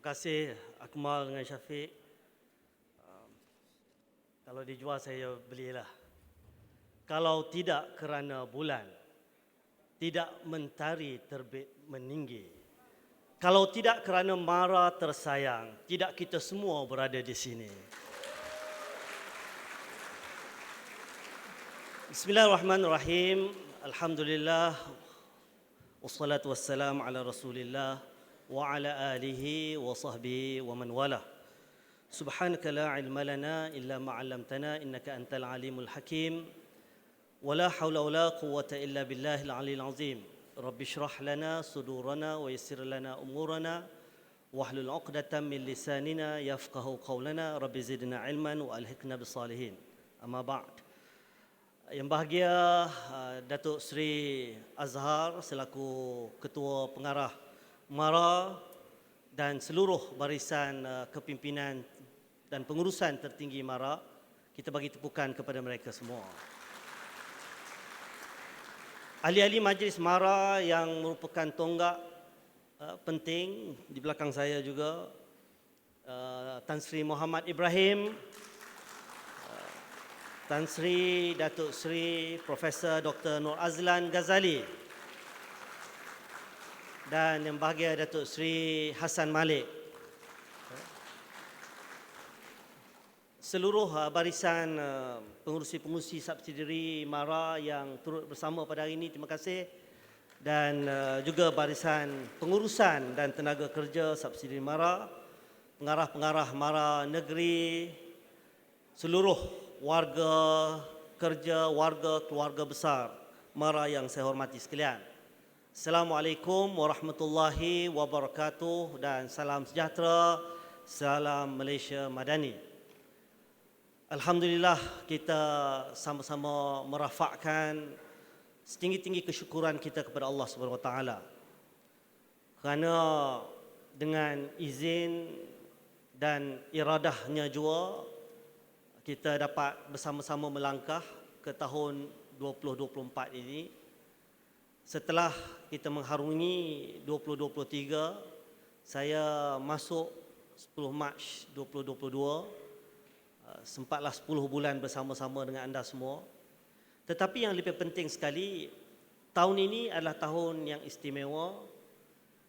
Terima kasih Akmal dengan Syafiq. Kalau dijual saya belilah. Kalau tidak kerana bulan, tidak mentari terbit meninggi. Kalau tidak kerana mara tersayang, tidak kita semua berada di sini. Bismillahirrahmanirrahim. Alhamdulillah. Wassalatu wassalamu ala Rasulillah wa ala alihi wa sahbihi wa man walah. Subhanaka la ilma lana illa ma 'allamtana innaka antal alimul hakim. Wa la haula wa la quwwata illa billahil aliyil azim. Rabbi shrah lana sudurana wa yassir lana umurana wahlul 'uqdatam min lisanina yafqahu qawlana. Rabbi zidna ilman wa alhiqna bis salihin. Amma ba'd. Yang bahagia Datuk Seri Azhar selaku Ketua Pengarah MARA dan seluruh barisan kepimpinan dan pengurusan tertinggi MARA, kita bagi tepukan kepada mereka semua. Ahli-ahli majlis MARA yang merupakan tonggak penting di belakang saya juga, Tan Sri Muhammad Ibrahim, Tan Sri Datuk Seri Profesor Dr. Nur Azlan Ghazali, dan yang bahagia Datuk Seri Hassan Malik. Seluruh barisan pengurusi-pengurusi subsidiari MARA yang turut bersama pada hari ini, terima kasih. Dan juga barisan pengurusan dan tenaga kerja subsidiari MARA, pengarah-pengarah MARA negeri, seluruh warga kerja, warga keluarga besar MARA yang saya hormati sekalian. Assalamualaikum warahmatullahi wabarakatuh dan salam sejahtera, salam Malaysia Madani. Alhamdulillah, kita sama-sama merafakkan setinggi-tinggi kesyukuran kita kepada Allah Subhanahu Wa Taala kerana dengan izin dan iradahnya jua kita dapat bersama-sama melangkah ke tahun 2024 ini. Setelah kita mengharungi 2023, saya masuk 10 Mac 2022, sempatlah 10 bulan bersama-sama dengan anda semua. Tetapi yang lebih penting sekali, tahun ini adalah tahun yang istimewa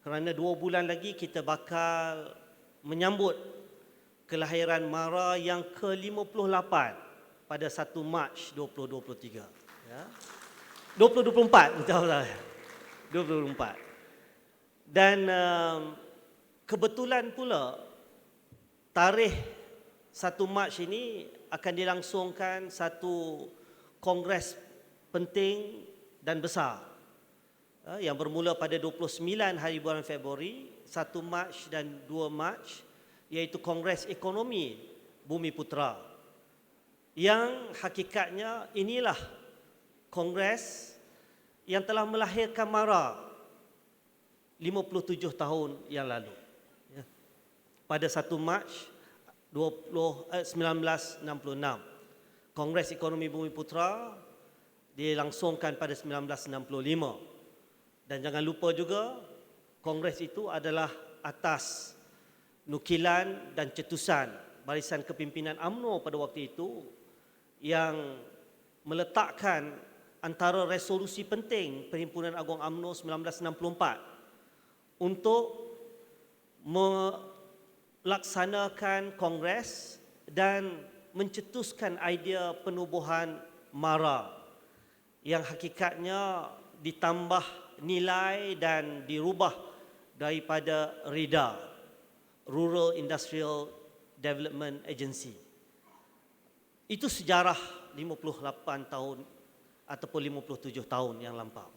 kerana 2 bulan lagi kita bakal menyambut kelahiran MARA yang ke-58 pada 1 Mac 2023. Ya. 2024, betul-betul. 2024. Dan kebetulan pula tarikh 1 Mac ini akan dilangsungkan satu kongres penting dan besar yang bermula pada 29 hari bulan Februari, 1 Mac dan 2 Mac, iaitu Kongres Ekonomi Bumi Putra, yang hakikatnya inilah kongres yang telah melahirkan MARA 57 tahun yang lalu. Pada 1 Mac 1966, Kongres Ekonomi Bumi Putra dilangsungkan pada 1965. Dan jangan lupa juga, kongres itu adalah atas nukilan dan cetusan barisan kepimpinan UMNO pada waktu itu yang meletakkan antara resolusi penting Perhimpunan Agung UMNO 1964 untuk melaksanakan kongres dan mencetuskan idea penubuhan MARA yang hakikatnya ditambah nilai dan dirubah daripada RIDA, Rural Industrial Development Agency. Itu sejarah 58 tahun ataupun 57 tahun yang lampau.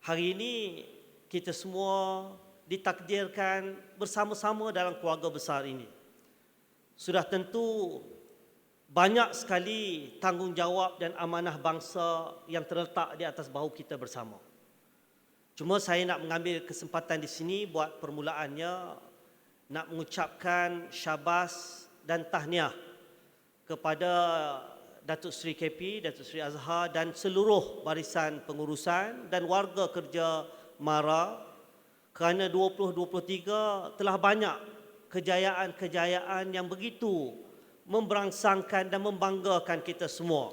Hari ini kita semua ditakdirkan bersama-sama dalam keluarga besar ini. Sudah tentu banyak sekali tanggungjawab dan amanah bangsa yang terletak di atas bahu kita bersama. Cuma saya nak mengambil kesempatan di sini buat permulaannya nak mengucapkan syabas dan tahniah kepada Datuk Seri KP, Datuk Seri Azhar dan seluruh barisan pengurusan dan warga kerja MARA kerana 2023 telah banyak kejayaan-kejayaan yang begitu memberangsangkan dan membanggakan kita semua.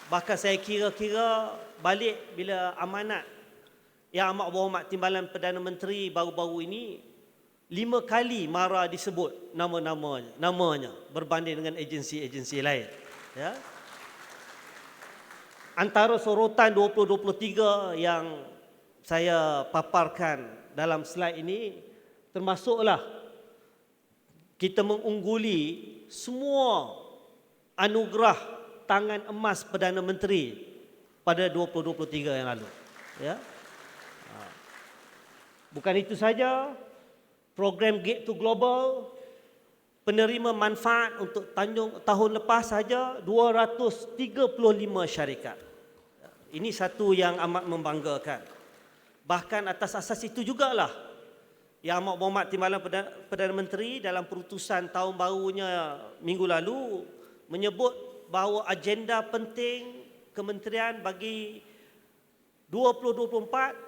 Bahkan saya kira-kira balik bila amanat Yang Amat Berhormat Timbalan Perdana Menteri baru-baru ini, 5 kali MARA disebut namanya berbanding dengan agensi-agensi lain. Ya. Antara sorotan 2023 yang saya paparkan dalam slide ini, termasuklah kita mengungguli semua anugerah tangan emas Perdana Menteri pada 2023 yang lalu. Ya. Bukan itu saja, program Gate to Global, penerima manfaat untuk tahun lepas saja 235 syarikat. Ini satu yang amat membanggakan. Bahkan atas asas itu jugalah Yang Amat Berhormat Timbalan Perdana Menteri dalam perutusan tahun barunya minggu lalu menyebut bahawa agenda penting kementerian bagi 2024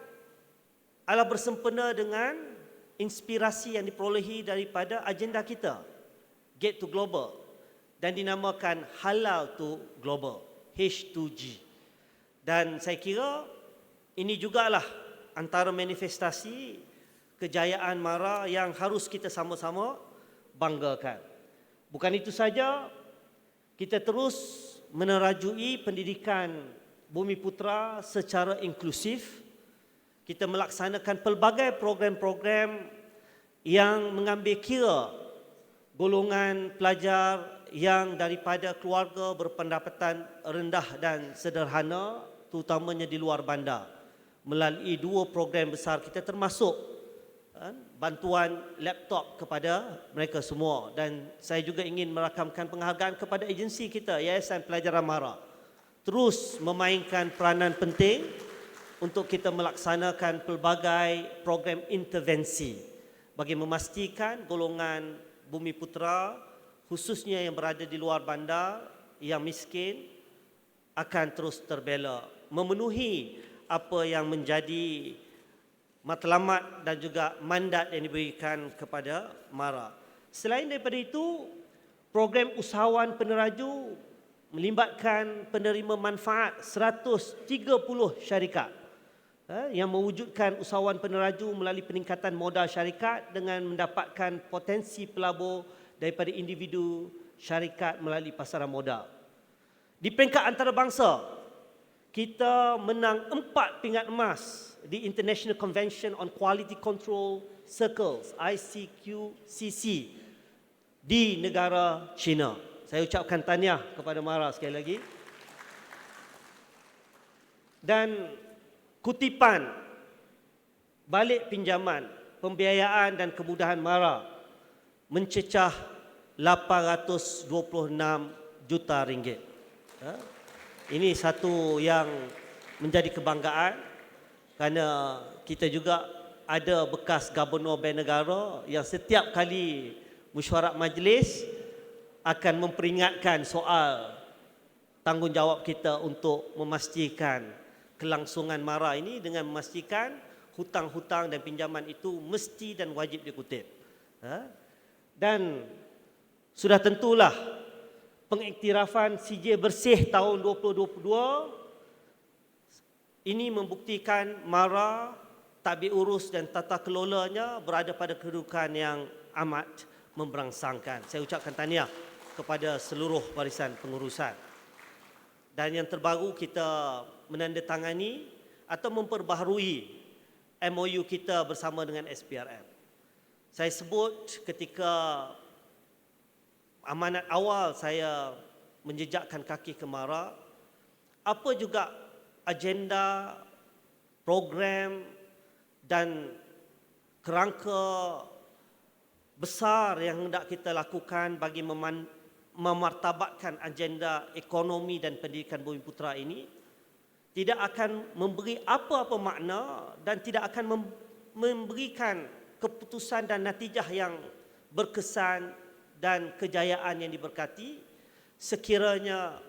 adalah bersempena dengan inspirasi yang diperolehi daripada agenda kita, Gate to Global, dan dinamakan Halal to Global, H2G. Dan saya kira ini jugalah antara manifestasi kejayaan MARA yang harus kita sama-sama banggakan. Bukan itu saja, kita terus menerajui pendidikan Bumiputera secara inklusif. Kita melaksanakan pelbagai program-program yang mengambil kira golongan pelajar yang daripada keluarga berpendapatan rendah dan sederhana, terutamanya di luar bandar. Melalui 2 program besar kita, termasuk bantuan laptop kepada mereka semua. Dan saya juga ingin merakamkan penghargaan kepada agensi kita, Yayasan Pelajaran MARA, terus memainkan peranan penting untuk kita melaksanakan pelbagai program intervensi bagi memastikan golongan Bumiputera, khususnya yang berada di luar bandar, yang miskin, akan terus terbela, memenuhi apa yang menjadi matlamat dan juga mandat yang diberikan kepada MARA. Selain daripada itu, program usahawan peneraju melibatkan penerima manfaat 130 syarikat yang mewujudkan usahawan peneraju melalui peningkatan modal syarikat dengan mendapatkan potensi pelabur daripada individu syarikat melalui pasaran modal. Di peringkat antarabangsa, kita menang 4 pingat emas di International Convention on Quality Control Circles, ICQCC, di negara China. Saya ucapkan tahniah kepada MARA sekali lagi. Dan kutipan balik pinjaman, pembiayaan dan kemudahan MARA mencecah 826 juta ringgit. Ini satu yang menjadi kebanggaan kerana kita juga ada bekas Gubernur Bank Negara yang setiap kali mesyuarat majlis akan memperingatkan soal tanggungjawab kita untuk memastikan kelangsungan MARA ini dengan memastikan hutang-hutang dan pinjaman itu mesti dan wajib dikutip. Dan sudah tentulah pengiktirafan CJ Bersih tahun 2022 ini membuktikan MARA, tadbir urus dan tata kelolanya berada pada kedudukan yang amat memberangsangkan. Saya ucapkan tahniah kepada seluruh barisan pengurusan. Dan yang terbaru, kita menandatangani atau memperbaharui MOU kita bersama dengan SPRM. Saya sebut ketika amanat awal saya menjejakkan kaki ke MARA, apa juga agenda, program dan kerangka besar yang hendak kita lakukan bagi memartabatkan agenda ekonomi dan pendidikan Bumiputera ini tidak akan memberi apa-apa makna dan tidak akan memberikan keputusan dan natijah yang berkesan dan kejayaan yang diberkati sekiranya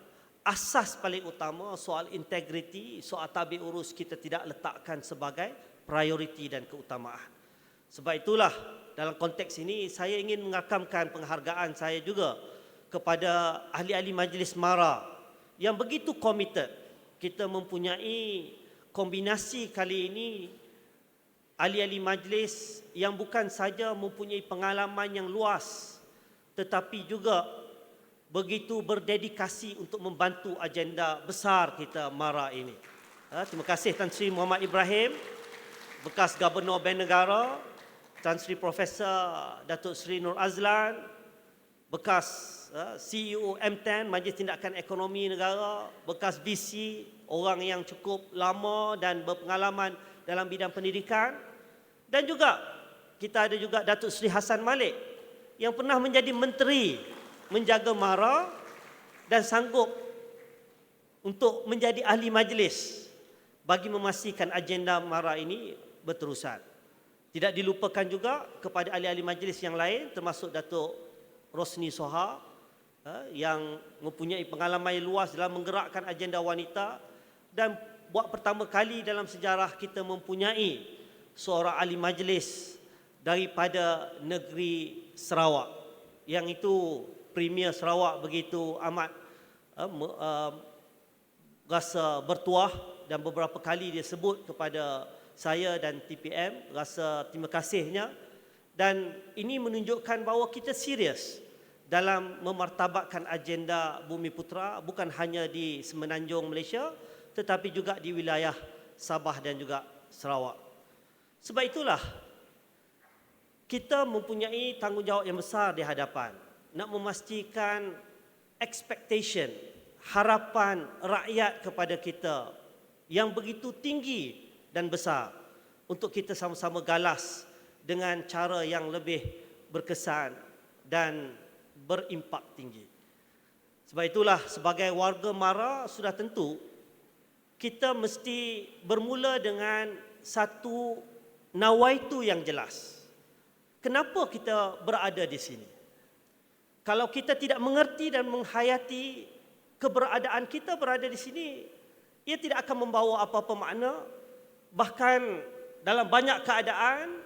asas paling utama soal integriti, soal tadbir urus kita tidak letakkan sebagai prioriti dan keutamaan. Sebab itulah dalam konteks ini saya ingin mengakamkan penghargaan saya juga kepada ahli-ahli Majlis MARA yang begitu komited. Kita mempunyai kombinasi kali ini ahli-ahli majlis yang bukan saja mempunyai pengalaman yang luas tetapi juga begitu berdedikasi untuk membantu agenda besar kita MARA ini. Terima kasih Tan Sri Muhammad Ibrahim, bekas Gubernur Bank Negara, Tan Sri Profesor Datuk Seri Nur Azlan, bekas CEO M10 Majlis Tindakan Ekonomi Negara, bekas VC, orang yang cukup lama dan berpengalaman dalam bidang pendidikan, dan juga kita ada juga Datuk Seri Hassan Malik yang pernah menjadi menteri menjaga MARA dan sanggup untuk menjadi ahli majlis bagi memastikan agenda MARA ini berterusan. Tidak dilupakan juga kepada ahli-ahli majlis yang lain termasuk Datuk Rosni Soha yang mempunyai pengalaman yang luas dalam menggerakkan agenda wanita dan buat pertama kali dalam sejarah kita mempunyai seorang ahli majlis daripada negeri Sarawak, yang itu Premier Sarawak begitu amat rasa bertuah dan beberapa kali dia sebut kepada saya dan TPM rasa terima kasihnya, dan ini menunjukkan bahawa kita serius dalam memartabatkan agenda Bumi Putera bukan hanya di Semenanjung Malaysia tetapi juga di wilayah Sabah dan juga Sarawak. Sebab itulah kita mempunyai tanggungjawab yang besar di hadapan nak memastikan expectation, harapan rakyat kepada kita yang begitu tinggi dan besar untuk kita sama-sama galas dengan cara yang lebih berkesan dan berimpak tinggi. Sebab itulah sebagai warga MARA sudah tentu kita mesti bermula dengan satu nawaitu yang jelas. Kenapa kita berada di sini? Kalau kita tidak mengerti dan menghayati keberadaan kita berada di sini, ia tidak akan membawa apa-apa makna. Bahkan dalam banyak keadaan,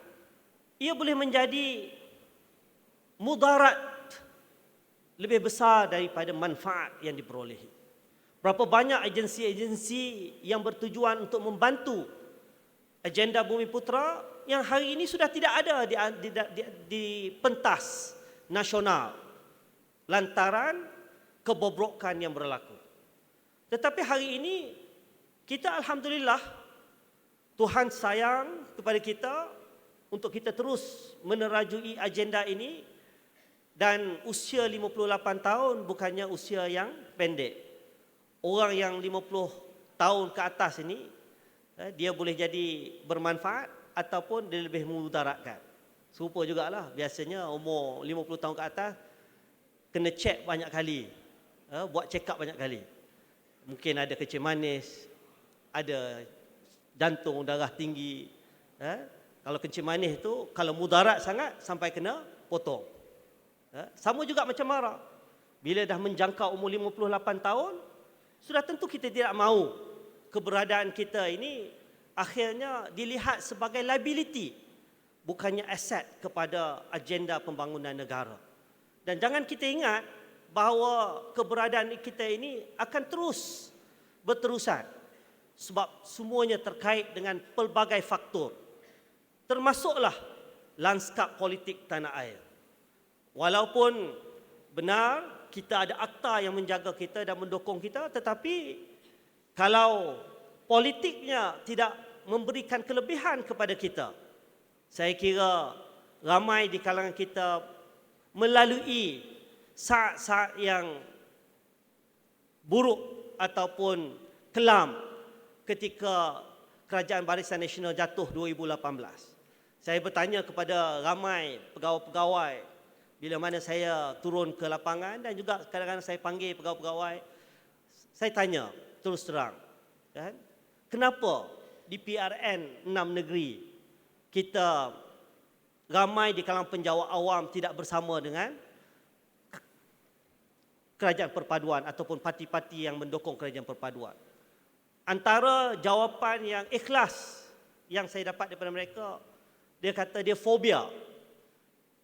ia boleh menjadi mudarat lebih besar daripada manfaat yang diperolehi. Berapa banyak agensi-agensi yang bertujuan untuk membantu agenda Bumi Putera yang hari ini sudah tidak ada di pentas nasional lantaran kebobrokan yang berlaku. Tetapi hari ini kita alhamdulillah Tuhan sayang kepada kita untuk kita terus menerajui agenda ini, dan usia 58 tahun bukannya usia yang pendek. Orang yang 50 tahun ke atas ini dia boleh jadi bermanfaat ataupun dia lebih memudaratkan. Serupa jugalah biasanya umur 50 tahun ke atas kena cek banyak kali, buat check up banyak kali. Mungkin ada kencing manis, ada jantung, darah tinggi. Kalau kencing manis itu kalau mudarat sangat sampai kena potong. Sama juga macam MARA. Bila dah menjangkau umur 58 tahun, sudah tentu kita tidak mahu keberadaan kita ini akhirnya dilihat sebagai liability, bukannya aset kepada agenda pembangunan negara. Dan jangan kita ingat bahawa keberadaan kita ini akan terus berterusan sebab semuanya terkait dengan pelbagai faktor, termasuklah lanskap politik tanah air. Walaupun benar kita ada akta yang menjaga kita dan mendukung kita, tetapi kalau politiknya tidak memberikan kelebihan kepada kita, saya kira ramai di kalangan kita melalui saat-saat yang buruk ataupun kelam ketika Kerajaan Barisan Nasional jatuh 2018. Saya bertanya kepada ramai pegawai-pegawai bila mana saya turun ke lapangan, dan juga kadang-kadang saya panggil pegawai-pegawai, saya tanya terus terang, kan? Kenapa di PRN 6 negeri kita ramai di kalangan penjawat awam tidak bersama dengan kerajaan perpaduan ataupun parti-parti yang mendukung kerajaan perpaduan? Antara jawapan yang ikhlas yang saya dapat daripada mereka, dia kata dia fobia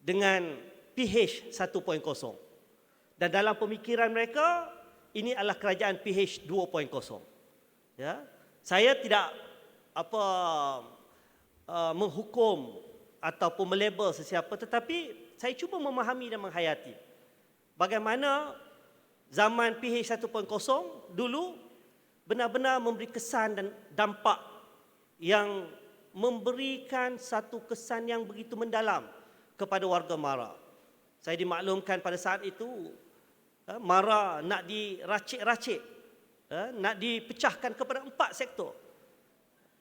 dengan pH 1.0. Dan dalam pemikiran mereka, ini adalah kerajaan pH 2.0. Ya, saya tidak menghukum ataupun melabel sesiapa, tetapi saya cuba memahami dan menghayati bagaimana zaman pH 1.0 dulu benar-benar memberi kesan dan dampak yang memberikan satu kesan yang begitu mendalam kepada warga Mara. Saya dimaklumkan pada saat itu Mara nak diracik-racik, nak dipecahkan kepada 4 sektor.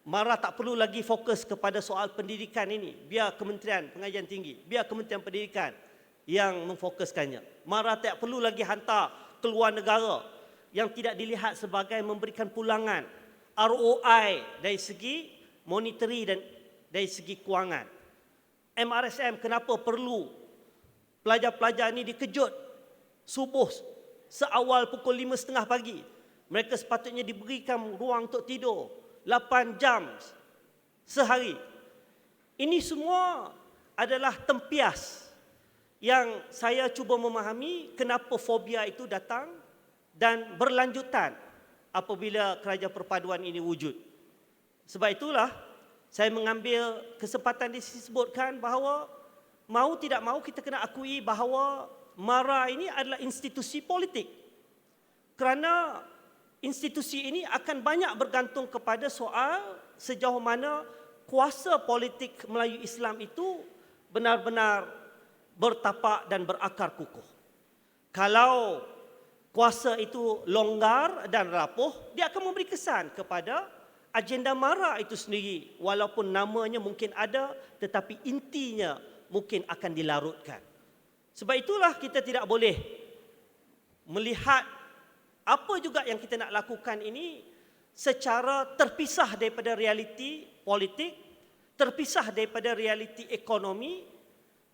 Mara tak perlu lagi fokus kepada soal pendidikan ini. Biar Kementerian Pengajian Tinggi, biar Kementerian Pendidikan yang memfokuskannya. Mara tak perlu lagi hantar keluar negara yang tidak dilihat sebagai memberikan pulangan ROI dari segi monetary dan dari segi kewangan. MRSM kenapa perlu pelajar-pelajar ini dikejut subuh seawal pukul 5.30 pagi. Mereka sepatutnya diberikan ruang untuk tidur 8 jam sehari. Ini semua adalah tempias yang saya cuba memahami kenapa fobia itu datang dan berlanjutan apabila kerajaan perpaduan ini wujud. Sebab itulah saya mengambil kesempatan disebutkan bahawa mau tidak mau kita kena akui bahawa Mara ini adalah institusi politik. Kerana institusi ini akan banyak bergantung kepada soal sejauh mana kuasa politik Melayu Islam itu benar-benar bertapak dan berakar kukuh. Kalau kuasa itu longgar dan rapuh, dia akan memberi kesan kepada agenda Mara itu sendiri. Walaupun namanya mungkin ada, tetapi intinya mungkin akan dilarutkan. Sebab itulah kita tidak boleh melihat apa juga yang kita nak lakukan ini secara terpisah daripada realiti politik, terpisah daripada realiti ekonomi.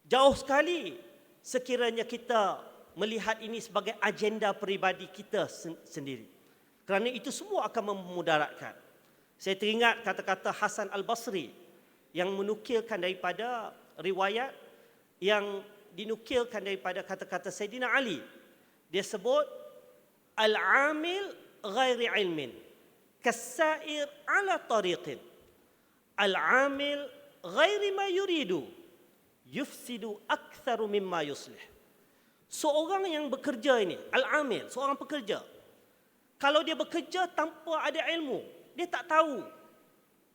Jauh sekali sekiranya kita melihat ini sebagai agenda peribadi kita sendiri. Kerana itu semua akan memudaratkan. Saya teringat kata-kata Hasan Al-Basri yang menukilkan daripada riwayat yang dinukilkan daripada kata-kata Sayyidina Ali. Dia sebut, Al-amil ghairi ilmin, kassair ala tariqin. Al-amil ghairi ma yuridu, yufsidu aktharu mimma yuslih. Seorang yang bekerja ini, al-amil, seorang pekerja, kalau dia bekerja tanpa ada ilmu, dia tak tahu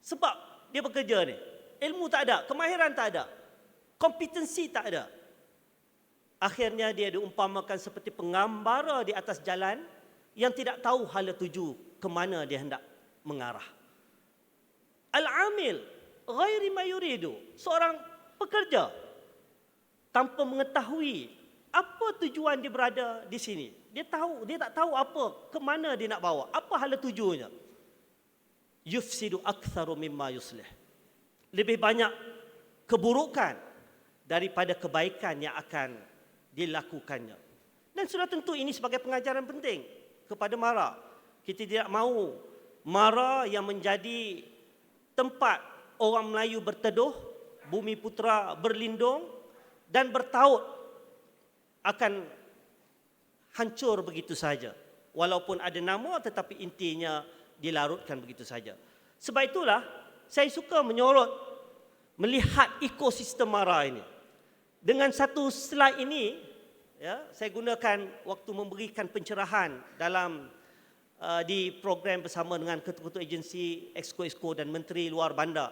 sebab dia bekerja ni. Ilmu tak ada, kemahiran tak ada, kompetensi tak ada. Akhirnya dia diumpamakan seperti pengambara di atas jalan yang tidak tahu hala tuju ke mana dia hendak mengarah. Al-amil ghairi ma yuridu, seorang pekerja tanpa mengetahui apa tujuan dia berada di sini. Dia tak tahu apa, ke mana dia nak bawa, apa hala tujuannya. Yufsidu aktsaru mimma yuslih. Lebih banyak keburukan daripada kebaikan yang akan dilakukannya. Dan sudah tentu ini sebagai pengajaran penting kepada Mara. Kita tidak mahu Mara yang menjadi tempat orang Melayu berteduh, bumi putera berlindung dan bertaut akan hancur begitu saja. Walaupun ada nama tetapi intinya dilarutkan begitu saja. Sebab itulah saya suka menyorot melihat ekosistem Mara ini. Dengan satu slide ini, ya, saya gunakan waktu memberikan pencerahan dalam di program bersama dengan ketua-ketua agensi Exco dan Menteri Luar Bandar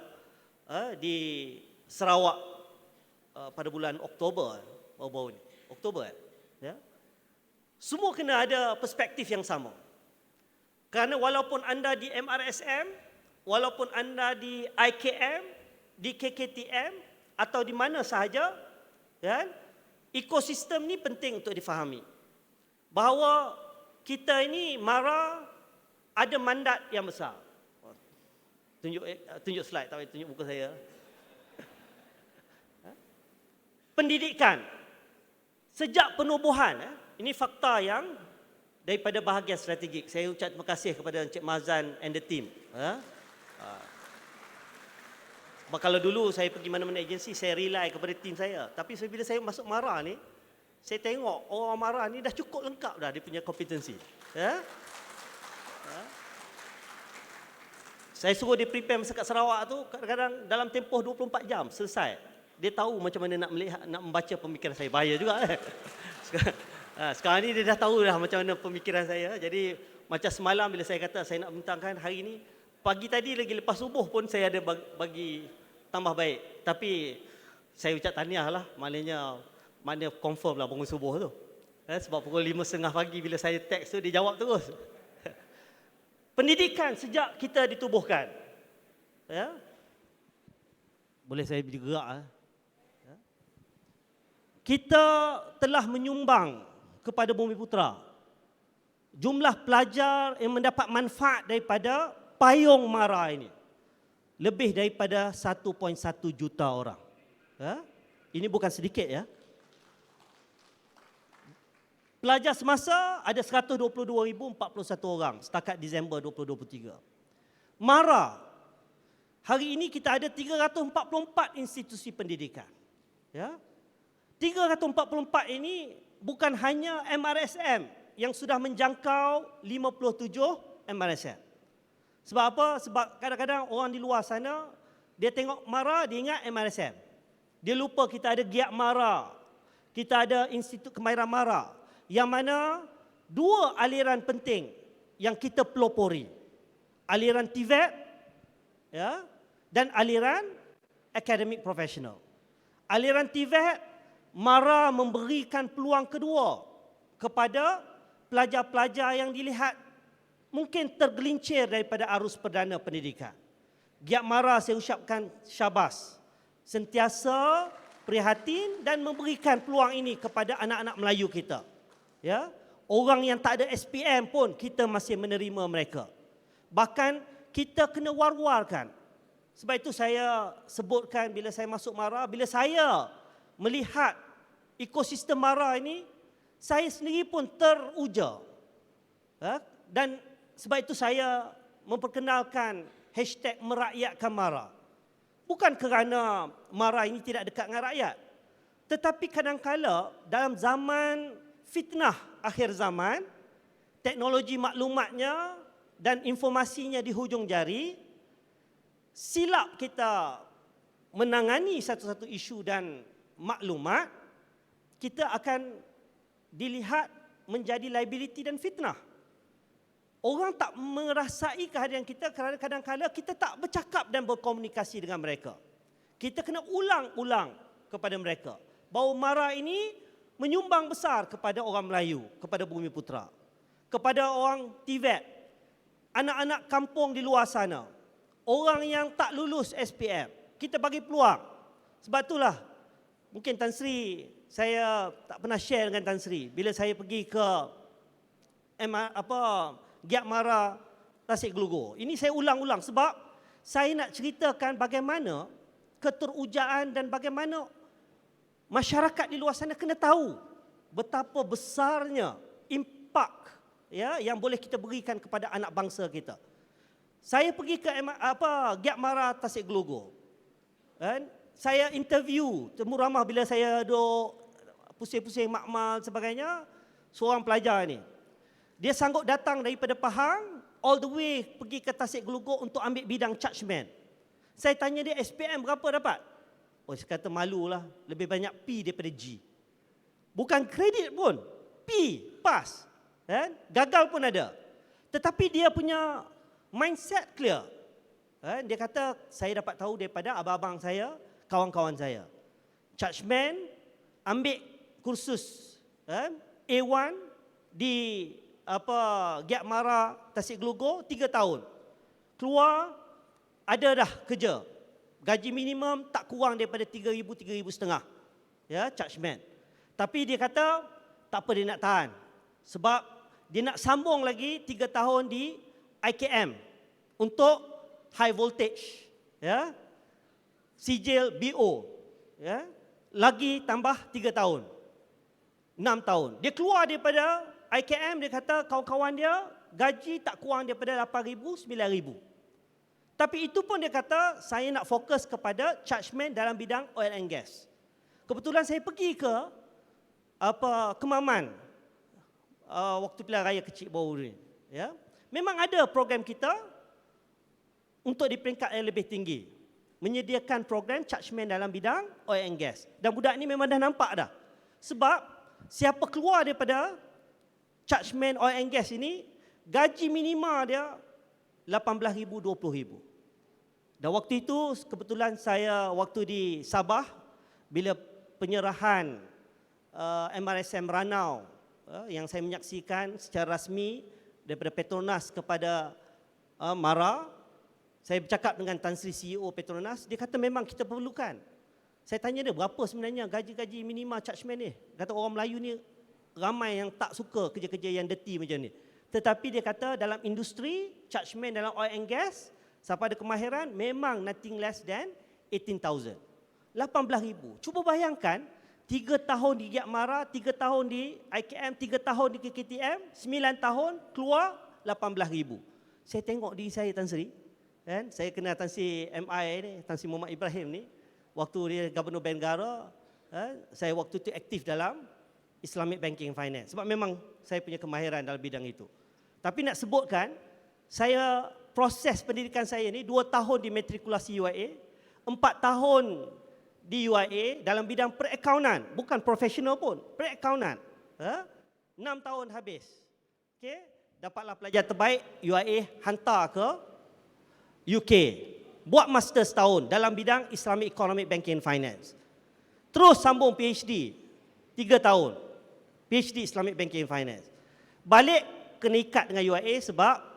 di Sarawak pada bulan Oktober baru-baru ini. Oktober, ya. Semua kena ada perspektif yang sama. Kerana walaupun anda di MRSM, walaupun anda di IKM, di KKTM atau di mana sahaja, kan, ekosistem ni penting untuk difahami. Bahawa kita ini Mara ada mandat yang besar. Tunjuk slide, tak payah tunjuk muka saya. Pendidikan. Sejak penubuhan, ini fakta yang daripada bahagian strategik. Saya ucap terima kasih kepada Encik Mazan and the team. Kalau dulu saya pergi mana-mana agensi, saya rely kepada tim saya. Tapi bila saya masuk Mara ni, saya tengok orang Mara ni dah cukup lengkap dah dia punya kompetensi. Ya? Saya suruh dia prepare masa kat Sarawak tu, kadang-kadang dalam tempoh 24 jam selesai. Dia tahu macam mana nak melihat, nak membaca pemikiran saya. Bahaya juga. Sekarang ni dia dah tahu dah macam mana pemikiran saya. Jadi macam semalam bila saya kata saya nak bentangkan hari ni, pagi tadi lagi lepas subuh pun saya ada bagi tambah baik. Tapi saya ucap tahniah lah, maknanya mana confirm lah bangun subuh tu. Sebab pukul 5.30 pagi bila saya teks tu, dia jawab terus. Pendidikan sejak kita ditubuhkan. Ya? Boleh saya bergerak? Kita telah menyumbang kepada Bumi Putera jumlah pelajar yang mendapat manfaat daripada payung Mara ini lebih daripada 1.1 juta orang. Ya? Ini bukan sedikit ya. Pelajar semasa ada 122,041 orang setakat Disember 2023. Mara, hari ini kita ada 344 institusi pendidikan. Ya? 344 ini bukan hanya MRSM yang sudah menjangkau 57 MRSM. Sebab apa? Sebab kadang-kadang orang di luar sana, dia tengok Mara, dia ingat MRSM. Dia lupa kita ada Giat Mara, kita ada Institut Kemahiran Mara, yang mana dua aliran penting yang kita pelopori. Aliran TVET ya, dan aliran Academic Professional. Aliran TVET, Mara memberikan peluang kedua kepada pelajar-pelajar yang dilihat mungkin tergelincir daripada arus perdana pendidikan. Giat Mara saya ucapkan syabas. Sentiasa prihatin dan memberikan peluang ini kepada anak-anak Melayu kita. Ya, orang yang tak ada SPM pun kita masih menerima mereka. Bahkan kita kena war-warkan. Sebab itu saya sebutkan bila saya masuk Mara, bila saya melihat ekosistem Mara ini, saya sendiri pun teruja. Dan sebab itu saya memperkenalkan hashtag merakyatkan Mara. Bukan kerana Mara ini tidak dekat dengan rakyat, tetapi kadang-kala dalam zaman fitnah akhir zaman, teknologi maklumatnya dan informasinya di hujung jari, silap kita menangani satu-satu isu dan maklumat, kita akan dilihat menjadi liability dan fitnah. Orang tak merasai kehadiran kita kerana kadang-kadang kita tak bercakap dan berkomunikasi dengan mereka. Kita kena ulang-ulang kepada mereka bahawa Mara ini menyumbang besar kepada orang Melayu, kepada Bumi Putera, kepada orang TVET, anak-anak kampung di luar sana, orang yang tak lulus SPM. Kita bagi peluang. Sebab itulah mungkin Tan Sri, saya tak pernah share dengan Tan Sri bila saya pergi ke Giat Mara Tasik Gelugor. Ini saya ulang-ulang sebab saya nak ceritakan bagaimana keterujaan dan bagaimana masyarakat di luar sana kena tahu betapa besarnya impak ya yang boleh kita berikan kepada anak bangsa kita. Saya pergi ke Giat Mara Tasik Gelugor. Kan? Saya interview temu ramah bila saya duduk pusing-pusing makmal sebagainya, seorang pelajar ni. Dia sanggup datang daripada Pahang all the way pergi ke Tasik Gelugor untuk ambil bidang judgement. Saya tanya dia SPM berapa dapat? Oh, saya kata malulah, lebih banyak P daripada G. Bukan kredit pun, P, pass. Kan? Gagal pun ada. Tetapi dia punya mindset clear. Kan? Dia kata, saya dapat tahu daripada abang-abang saya, kawan-kawan saya. Judgement, ambil kursus A1 di Giat Mara Tasik Gelugor 3 tahun. Keluar, ada dah kerja. Gaji minimum tak kurang daripada 3,000, 3,500. Ya, judgement. Tapi dia kata, tak apa dia nak tahan. Sebab dia nak sambung lagi 3 tahun di IKM untuk high voltage. Ya. Sijil BO. Ya. Lagi tambah 3 tahun. 6 tahun. Dia keluar daripada IKM, dia kata kawan-kawan dia gaji tak kurang daripada 8,000, 9,000. Tapi itu pun dia kata saya nak fokus kepada chargeman dalam bidang oil and gas. Kebetulan saya pergi ke Kemaman waktu pilihan raya kecil baru ni. Ya. Memang ada program kita untuk di peringkat yang lebih tinggi. Menyediakan program chargeman dalam bidang oil and gas. Dan budak ni memang dah nampak dah. Sebab siapa keluar daripada chargeman oil and gas ini, gaji minima dia 18,000, 20,000. Dan waktu itu kebetulan saya waktu di Sabah bila penyerahan MRSM Ranau yang saya menyaksikan secara rasmi daripada Petronas kepada Mara, saya bercakap dengan Tan Sri CEO Petronas, dia kata memang kita perlukan. Saya tanya dia berapa sebenarnya gaji-gaji minima chargeman ni. Kata orang Melayu ni ramai yang tak suka kerja-kerja yang dirty macam ni. Tetapi dia kata dalam industri chargeman dalam oil and gas siapa ada kemahiran memang nothing less than 18,000. 18,000. Cuba bayangkan 3 tahun di Giat Mara, 3 tahun di IKM, 3 tahun di KKTM, 9 tahun keluar 18,000. Saya tengok diri saya Tan Sri, kan? Saya kenal Tan Sri MI ni, Tan Sri Muhammad Ibrahim ni, waktu dia Gubernur Bank Negara, saya waktu itu aktif dalam Islamic Banking Finance. Sebab memang saya punya kemahiran dalam bidang itu. Tapi nak sebutkan, saya proses pendidikan saya ni 2 tahun di matrikulasi UIA, 4 tahun di UIA dalam bidang perakaunan, bukan profesional pun, perakaunan. 6 tahun habis. Okey, dapatlah pelajar terbaik, UIA hantar ke UK. Buat master setahun dalam bidang Islamic Economic Banking Finance. Terus sambung PhD 3 tahun. PhD Islamic Banking Finance. Balik kena ikat dengan UIA sebab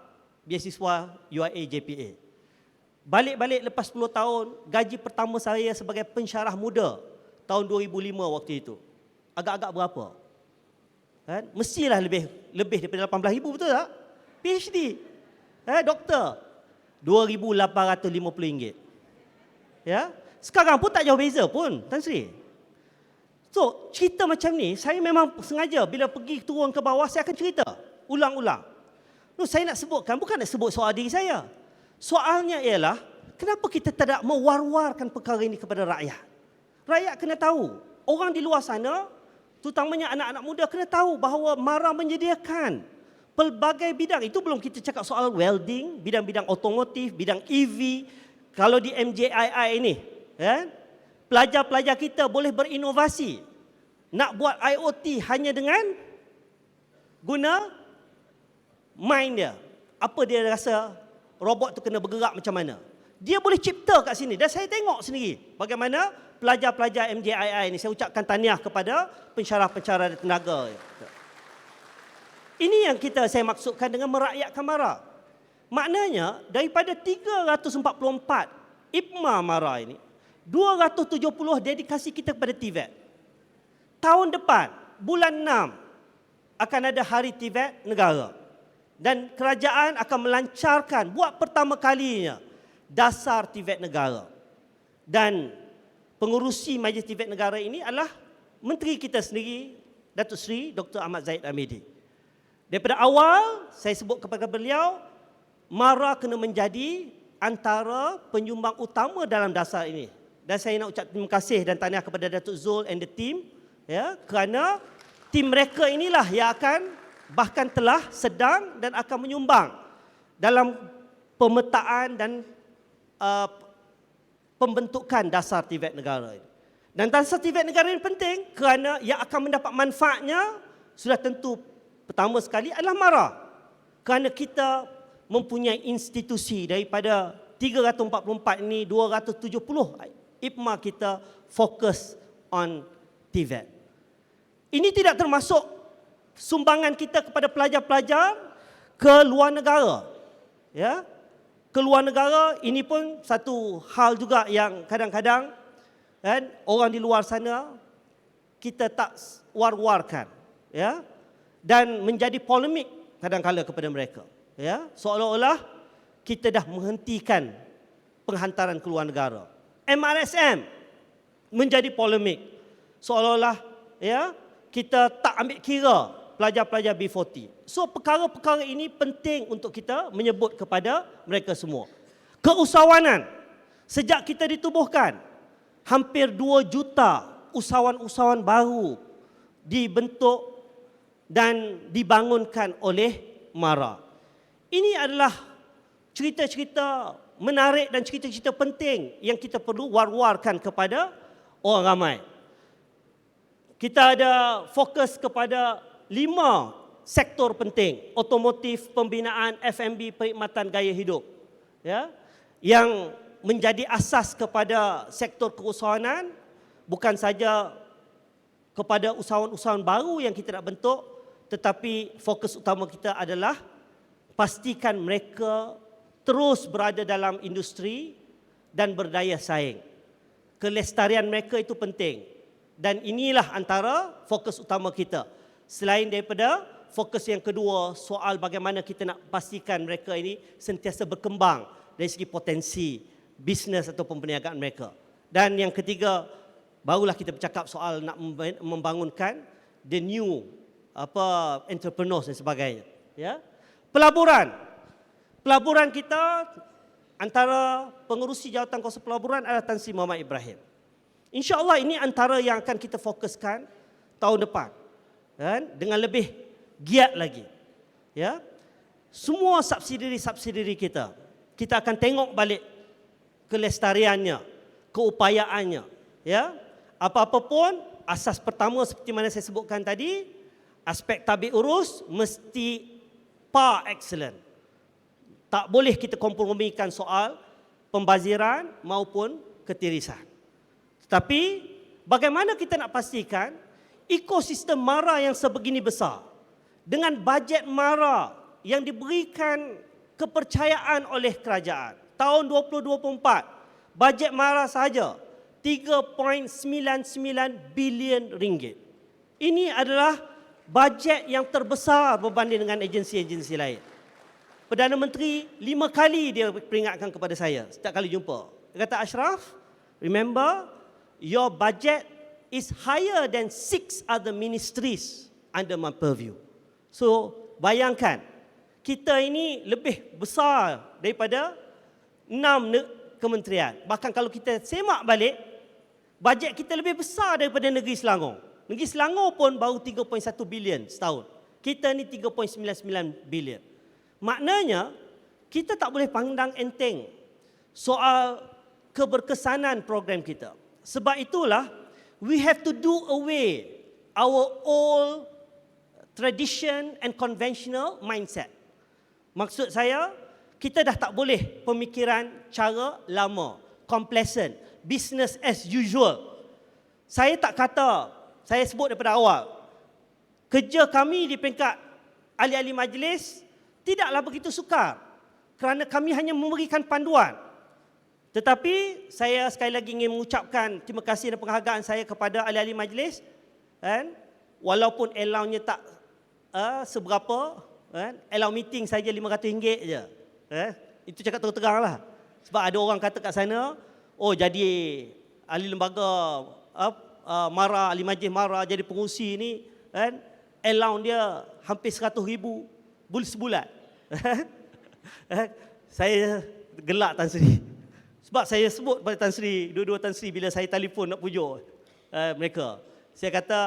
beasiswa UIA JPA. Balik-balik lepas 10 tahun, gaji pertama saya sebagai pensyarah muda tahun 2005 waktu itu. Agak-agak berapa? Kan? Mestilah lebih daripada 18,000, betul tak? PhD. Doktor. RM2,850. Ya? Sekarang pun tak jauh beza pun, Tan Sri. So, cerita macam ni, saya memang sengaja bila pergi turun ke bawah, saya akan cerita. Ulang-ulang. Saya nak sebutkan, bukan nak sebut soal diri saya. Soalnya ialah, kenapa kita tidak mewar-warkan perkara ini kepada rakyat? Rakyat kena tahu. Orang di luar sana, terutamanya anak-anak muda, kena tahu bahawa Mara menyediakan pelbagai bidang. Itu belum kita cakap soal welding, bidang-bidang otomotif, bidang EV. Kalau di MJII ini, pelajar-pelajar kita boleh berinovasi. Nak buat IoT hanya dengan guna mind dia. Apa dia rasa robot tu kena bergerak macam mana. Dia boleh cipta kat sini. Dan saya tengok sendiri bagaimana pelajar-pelajar MJII ini. Saya ucapkan tahniah kepada pensyarah-pensyarah tenaga. Ini yang saya maksudkan dengan merakyatkan Mara. Maknanya daripada 344 IPMA Mara ini, 270 dedikasi kita kepada TVET. Tahun depan, bulan 6, akan ada Hari TVET Negara. Dan kerajaan akan melancarkan, buat pertama kalinya, dasar TVET Negara. Dan pengurusi Majlis TVET Negara ini adalah Menteri kita sendiri, Datuk Seri Dr. Ahmad Zahid Hamidi. Daripada awal, saya sebut kepada beliau, Mara kena menjadi antara penyumbang utama dalam dasar ini. Dan saya nak ucap terima kasih dan tahniah kepada Datuk Zul and the team, ya, kerana tim mereka inilah yang akan, bahkan telah, sedang dan akan menyumbang dalam pemetaan dan pembentukan dasar TVET negara ini. Dan dasar TVET negara ini penting kerana yang akan mendapat manfaatnya sudah tentu pertama sekali adalah Mara. Kerana kita mempunyai institusi daripada 344 ini, 270 IPMA kita fokus on TVET. Ini tidak termasuk sumbangan kita kepada pelajar-pelajar ke luar negara. Ya, ke luar negara ini pun satu hal juga yang kadang-kadang orang di luar sana kita tak war-warkan, ya, dan menjadi polemik kadang-kala kepada mereka, ya, seolah-olah kita dah menghentikan penghantaran ke luar negara. MRSM menjadi polemik seolah-olah, ya, kita tak ambil kira pelajar-pelajar B40. So perkara-perkara ini penting untuk kita menyebut kepada mereka semua. Keusahawanan. Sejak kita ditubuhkan, hampir 2 juta usahawan-usahawan baru dibentuk dan dibangunkan oleh MARA. Ini adalah cerita-cerita menarik dan cerita-cerita penting yang kita perlu war-warkan kepada orang ramai. Kita ada fokus kepada 5 sektor penting: otomotif, pembinaan, F&B, perkhidmatan gaya hidup. Ya, yang menjadi asas kepada sektor keusahawanan, bukan saja kepada usahawan-usahawan baru yang kita nak bentuk, tetapi fokus utama kita adalah pastikan mereka terus berada dalam industri dan berdaya saing. Kelestarian mereka itu penting, dan inilah antara fokus utama kita. Selain daripada fokus yang kedua, soal bagaimana kita nak pastikan mereka ini sentiasa berkembang dari segi potensi bisnes ataupun perniagaan mereka. Dan yang ketiga, barulah kita bercakap soal nak membangunkan the new entrepreneurs dan sebagainya. Ya. Pelaburan. Pelaburan kita, antara pengerusi jawatan kuasa pelaburan adalah Tan Sri Muhammad Ibrahim. InsyaAllah ini antara yang akan kita fokuskan tahun depan, kan? Dengan lebih giat lagi. Ya. Semua subsidiary kita akan tengok balik kelestariannya, keupayaannya. Ya. Apa-apa pun, asas pertama seperti mana saya sebutkan tadi, aspek tabik urus mesti par excellent. Tak boleh kita kompromikan soal pembaziran maupun ketirisan. Tetapi bagaimana kita nak pastikan ekosistem MARA yang sebegini besar, dengan bajet MARA yang diberikan kepercayaan oleh kerajaan, tahun 2024, bajet MARA sahaja 3.99 bilion ringgit. Ini adalah bajet yang terbesar berbanding dengan agensi-agensi lain. Perdana Menteri 5 kali dia peringatkan kepada saya setiap kali jumpa. Dia kata, Ashraf, remember, your budget is higher than 6 other ministries under my purview. So, bayangkan, kita ini lebih besar daripada 6 kementerian. Bahkan kalau kita semak balik, bajet kita lebih besar daripada negeri Selangor. Negeri Selangor pun baru 3.1 bilion setahun. Kita ni 3.99 bilion. Maknanya, kita tak boleh pandang enteng soal keberkesanan program kita. Sebab itulah, we have to do away our old tradition and conventional mindset. Maksud saya, kita dah tak boleh pemikiran cara lama, complacent, business as usual. Saya tak kata, saya sebut daripada awal, kerja kami di peringkat ahli-ahli majlis tidaklah begitu sukar kerana kami hanya memberikan panduan. Tetapi saya sekali lagi ingin mengucapkan terima kasih dan penghargaan saya kepada ahli-ahli majlis, kan? Walaupun allowance-nya tak seberapa, kan? Allow meeting saja RM500 je. Itu cakap terang-terang lah. Sebab ada orang kata kat sana, oh jadi ahli lembaga MARA, ahli majlis MARA jadi pengurusi ni, kan? Allowance dia hampir RM100,000 sebulan. Saya gelak Tan Sri. Sebab saya sebut pada Tan Sri, dua-dua Tan Sri bila saya telefon nak pujuk mereka. Saya kata,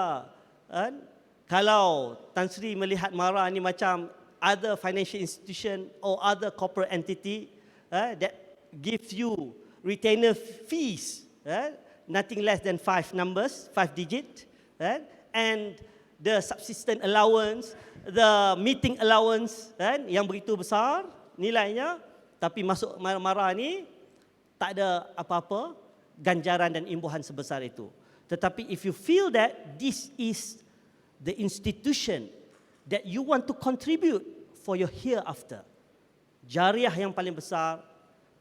kalau Tan Sri melihat MARA ni macam other financial institution or other corporate entity that give you retainer fees, nothing less than 5 numbers, 5 digit, and the subsistence allowance, the meeting allowance, yang begitu besar nilainya, tapi masuk MARA ni tak ada apa-apa ganjaran dan imbuhan sebesar itu. Tetapi if you feel that this is the institution that you want to contribute for your hereafter, jariah yang paling besar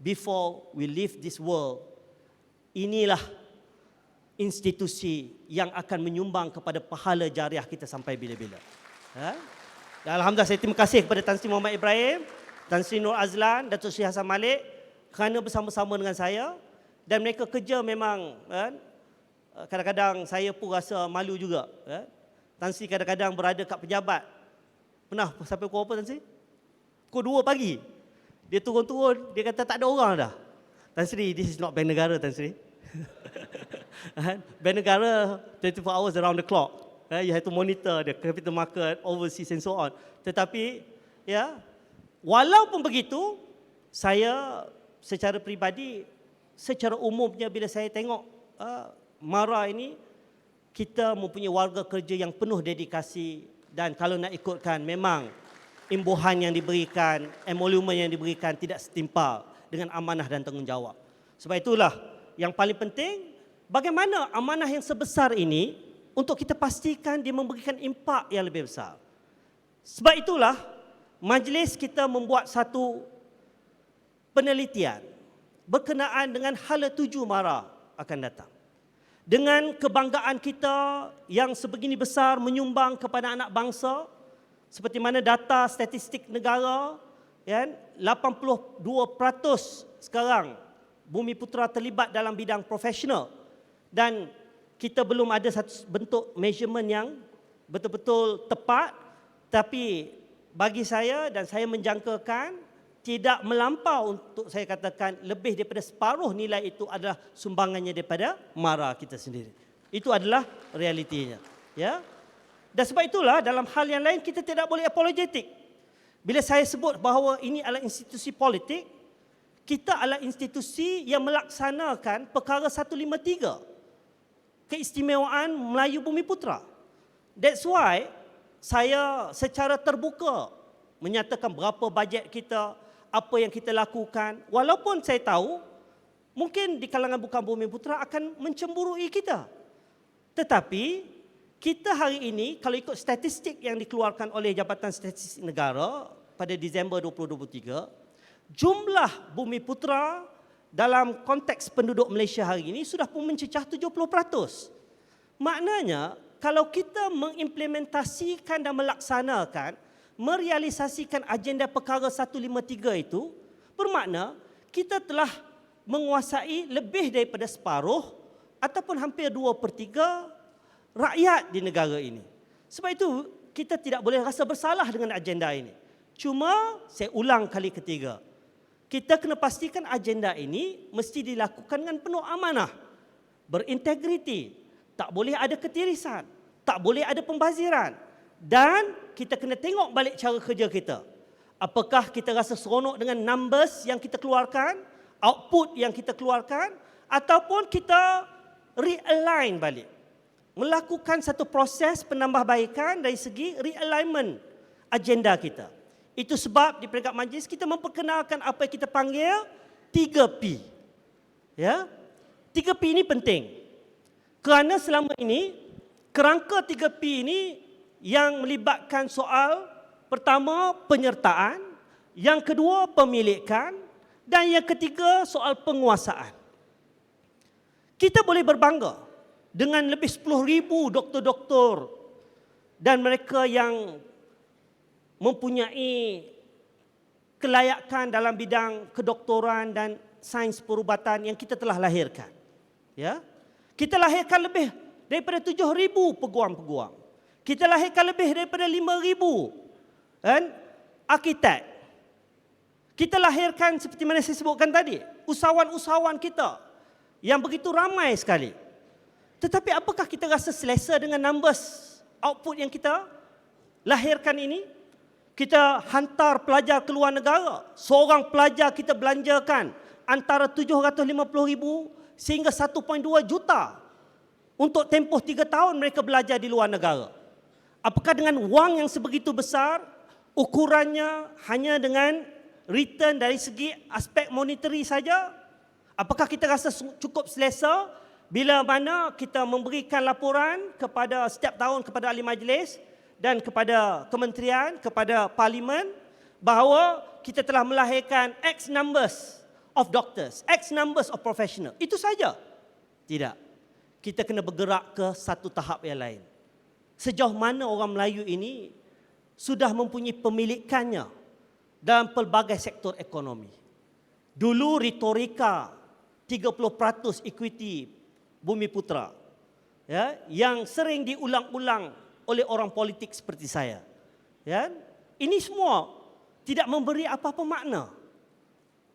before we leave this world, inilah institusi yang akan menyumbang kepada pahala jariah kita sampai bila-bila. Dan alhamdulillah, saya terima kasih kepada Tan Sri Muhammad Ibrahim, Tan Sri Nur Azlan, Datuk Sri Hassan Malik kerana bersama-sama dengan saya, dan mereka kerja memang, kadang-kadang saya pun rasa malu juga. Tan Sri kadang-kadang berada kat pejabat. Pernah sampai pukul apa Tan Sri? Pukul 2 pagi. Dia turun-turun, dia kata tak ada orang dah. Tan Sri, this is not bank negara, Tan Sri. Bank negara 24 hours around the clock. You have to monitor the capital market, overseas and so on. Tetapi, ya, walaupun begitu, saya secara peribadi, secara umumnya bila saya tengok MARA ini, kita mempunyai warga kerja yang penuh dedikasi dan kalau nak ikutkan memang imbuhan yang diberikan, emolumen yang diberikan tidak setimpal dengan amanah dan tanggungjawab. Sebab itulah yang paling penting, bagaimana amanah yang sebesar ini untuk kita pastikan dia memberikan impak yang lebih besar. Sebab itulah majlis kita membuat satu penelitian berkenaan dengan hala tuju MARA akan datang. Dengan kebanggaan kita yang sebegini besar menyumbang kepada anak bangsa, seperti mana data statistik negara, ya, 82% sekarang Bumiputera terlibat dalam bidang profesional dan kita belum ada satu bentuk measurement yang betul-betul tepat, tapi bagi saya dan saya menjangkakan tidak melampau untuk saya katakan lebih daripada separuh nilai itu adalah sumbangannya daripada MARA kita sendiri. Itu adalah realitinya, ya. Dan sebab itulah dalam hal yang lain kita tidak boleh apologetik. Bila saya sebut bahawa ini adalah institusi politik, kita adalah institusi yang melaksanakan perkara 153, keistimewaan Melayu Bumiputera. That's why saya secara terbuka menyatakan berapa bajet kita, apa yang kita lakukan. Walaupun saya tahu mungkin di kalangan bukan Bumiputera akan mencemburui kita. Tetapi kita hari ini kalau ikut statistik yang dikeluarkan oleh Jabatan Statistik Negara pada Disember 2023, jumlah Bumiputera dalam konteks penduduk Malaysia hari ini sudah pun mencecah 70%. Maknanya kalau kita mengimplementasikan dan melaksanakan, merealisasikan agenda perkara 153 itu, bermakna kita telah menguasai lebih daripada separuh ataupun hampir 2/3 rakyat di negara ini. Sebab itu kita tidak boleh rasa bersalah dengan agenda ini. Cuma saya ulang kali ketiga, kita kena pastikan agenda ini mesti dilakukan dengan penuh amanah, berintegriti, tak boleh ada ketirisan, tak boleh ada pembaziran. Dan kita kena tengok balik cara kerja kita. Apakah kita rasa seronok dengan numbers yang kita keluarkan, output yang kita keluarkan, ataupun kita realign balik. Melakukan satu proses penambahbaikan dari segi realignment agenda kita. Itu sebab di peringkat majlis kita memperkenalkan apa yang kita panggil 3P. Ya? 3P ini penting. Kerana selama ini kerangka 3P ini yang melibatkan soal pertama penyertaan, yang kedua pemilikan dan yang ketiga soal penguasaan. Kita boleh berbangga dengan lebih 10,000 doktor-doktor dan mereka yang mempunyai kelayakan dalam bidang kedoktoran dan sains perubatan yang kita telah lahirkan. Ya? Kita lahirkan lebih daripada 7,000 peguam-peguam. Kita lahirkan lebih daripada 5,000 arkitek. Kita lahirkan seperti mana saya sebutkan tadi, usahawan-usahawan kita yang begitu ramai sekali. Tetapi apakah kita rasa selesa dengan numbers output yang kita lahirkan ini? Kita hantar pelajar ke luar negara. Seorang pelajar kita belanjakan antara 750,000 sehingga 1.2 juta. Untuk tempoh 3 tahun mereka belajar di luar negara. Apakah dengan wang yang sebegitu besar, ukurannya hanya dengan return dari segi aspek monetary saja? Apakah kita rasa cukup selesa bila mana kita memberikan laporan kepada setiap tahun kepada ahli majlis dan kepada kementerian, kepada parlimen bahawa kita telah melahirkan X numbers of doctors, X numbers of professional. Itu saja? Tidak. Kita kena bergerak ke satu tahap yang lain. Sejauh mana orang Melayu ini sudah mempunyai pemilikannya dalam pelbagai sektor ekonomi. Dulu retorika 30% equity Bumiputera, ya, yang sering diulang-ulang oleh orang politik seperti saya. Ya, ini semua tidak memberi apa-apa makna.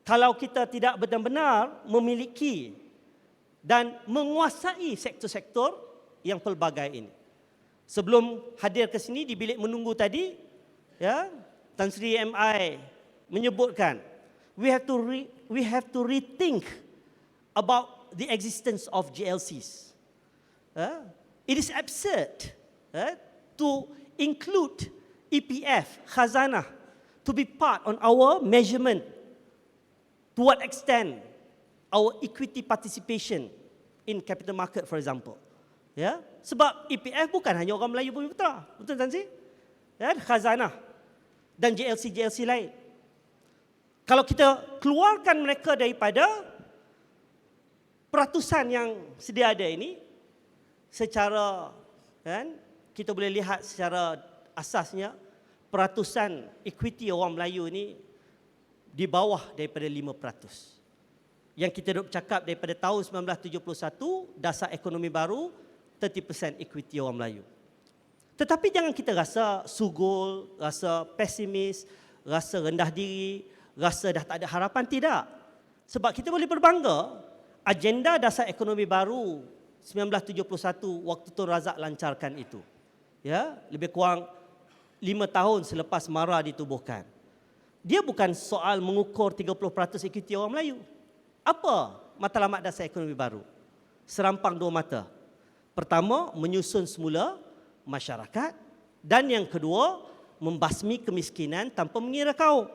kalau kita tidak benar-benar memiliki dan menguasai sektor-sektor yang pelbagai ini. Sebelum hadir ke sini di bilik menunggu tadi, ya, Tan Sri MI menyebutkan we have to rethink about the existence of GLCs. It is absurd to include EPF, Khazanah, to be part on our measurement. To what extent our equity participation in capital market, for example. Ya, sebab EPF bukan hanya orang Melayu Bumiputera, betul Tan Sri? Ya, Khazanah dan GLC lain. Kalau kita keluarkan mereka daripada peratusan yang sedia ada ini, secara kan, kita boleh lihat secara asasnya peratusan equity orang Melayu ini di bawah daripada 5%. Yang kita duk cakap daripada tahun 1971, dasar ekonomi baru, 30% equity orang Melayu. Tetapi jangan kita rasa sugul, rasa pesimis, rasa rendah diri, rasa dah tak ada harapan, tidak. Sebab kita boleh berbangga, agenda dasar ekonomi baru 1971 waktu Tun Razak lancarkan itu. Ya, lebih kurang 5 tahun selepas MARA ditubuhkan. Dia bukan soal mengukur 30% equity orang Melayu. Apa matlamat dasar ekonomi baru? Serampang dua mata. Pertama, menyusun semula masyarakat, dan yang kedua, membasmi kemiskinan tanpa mengira kaum.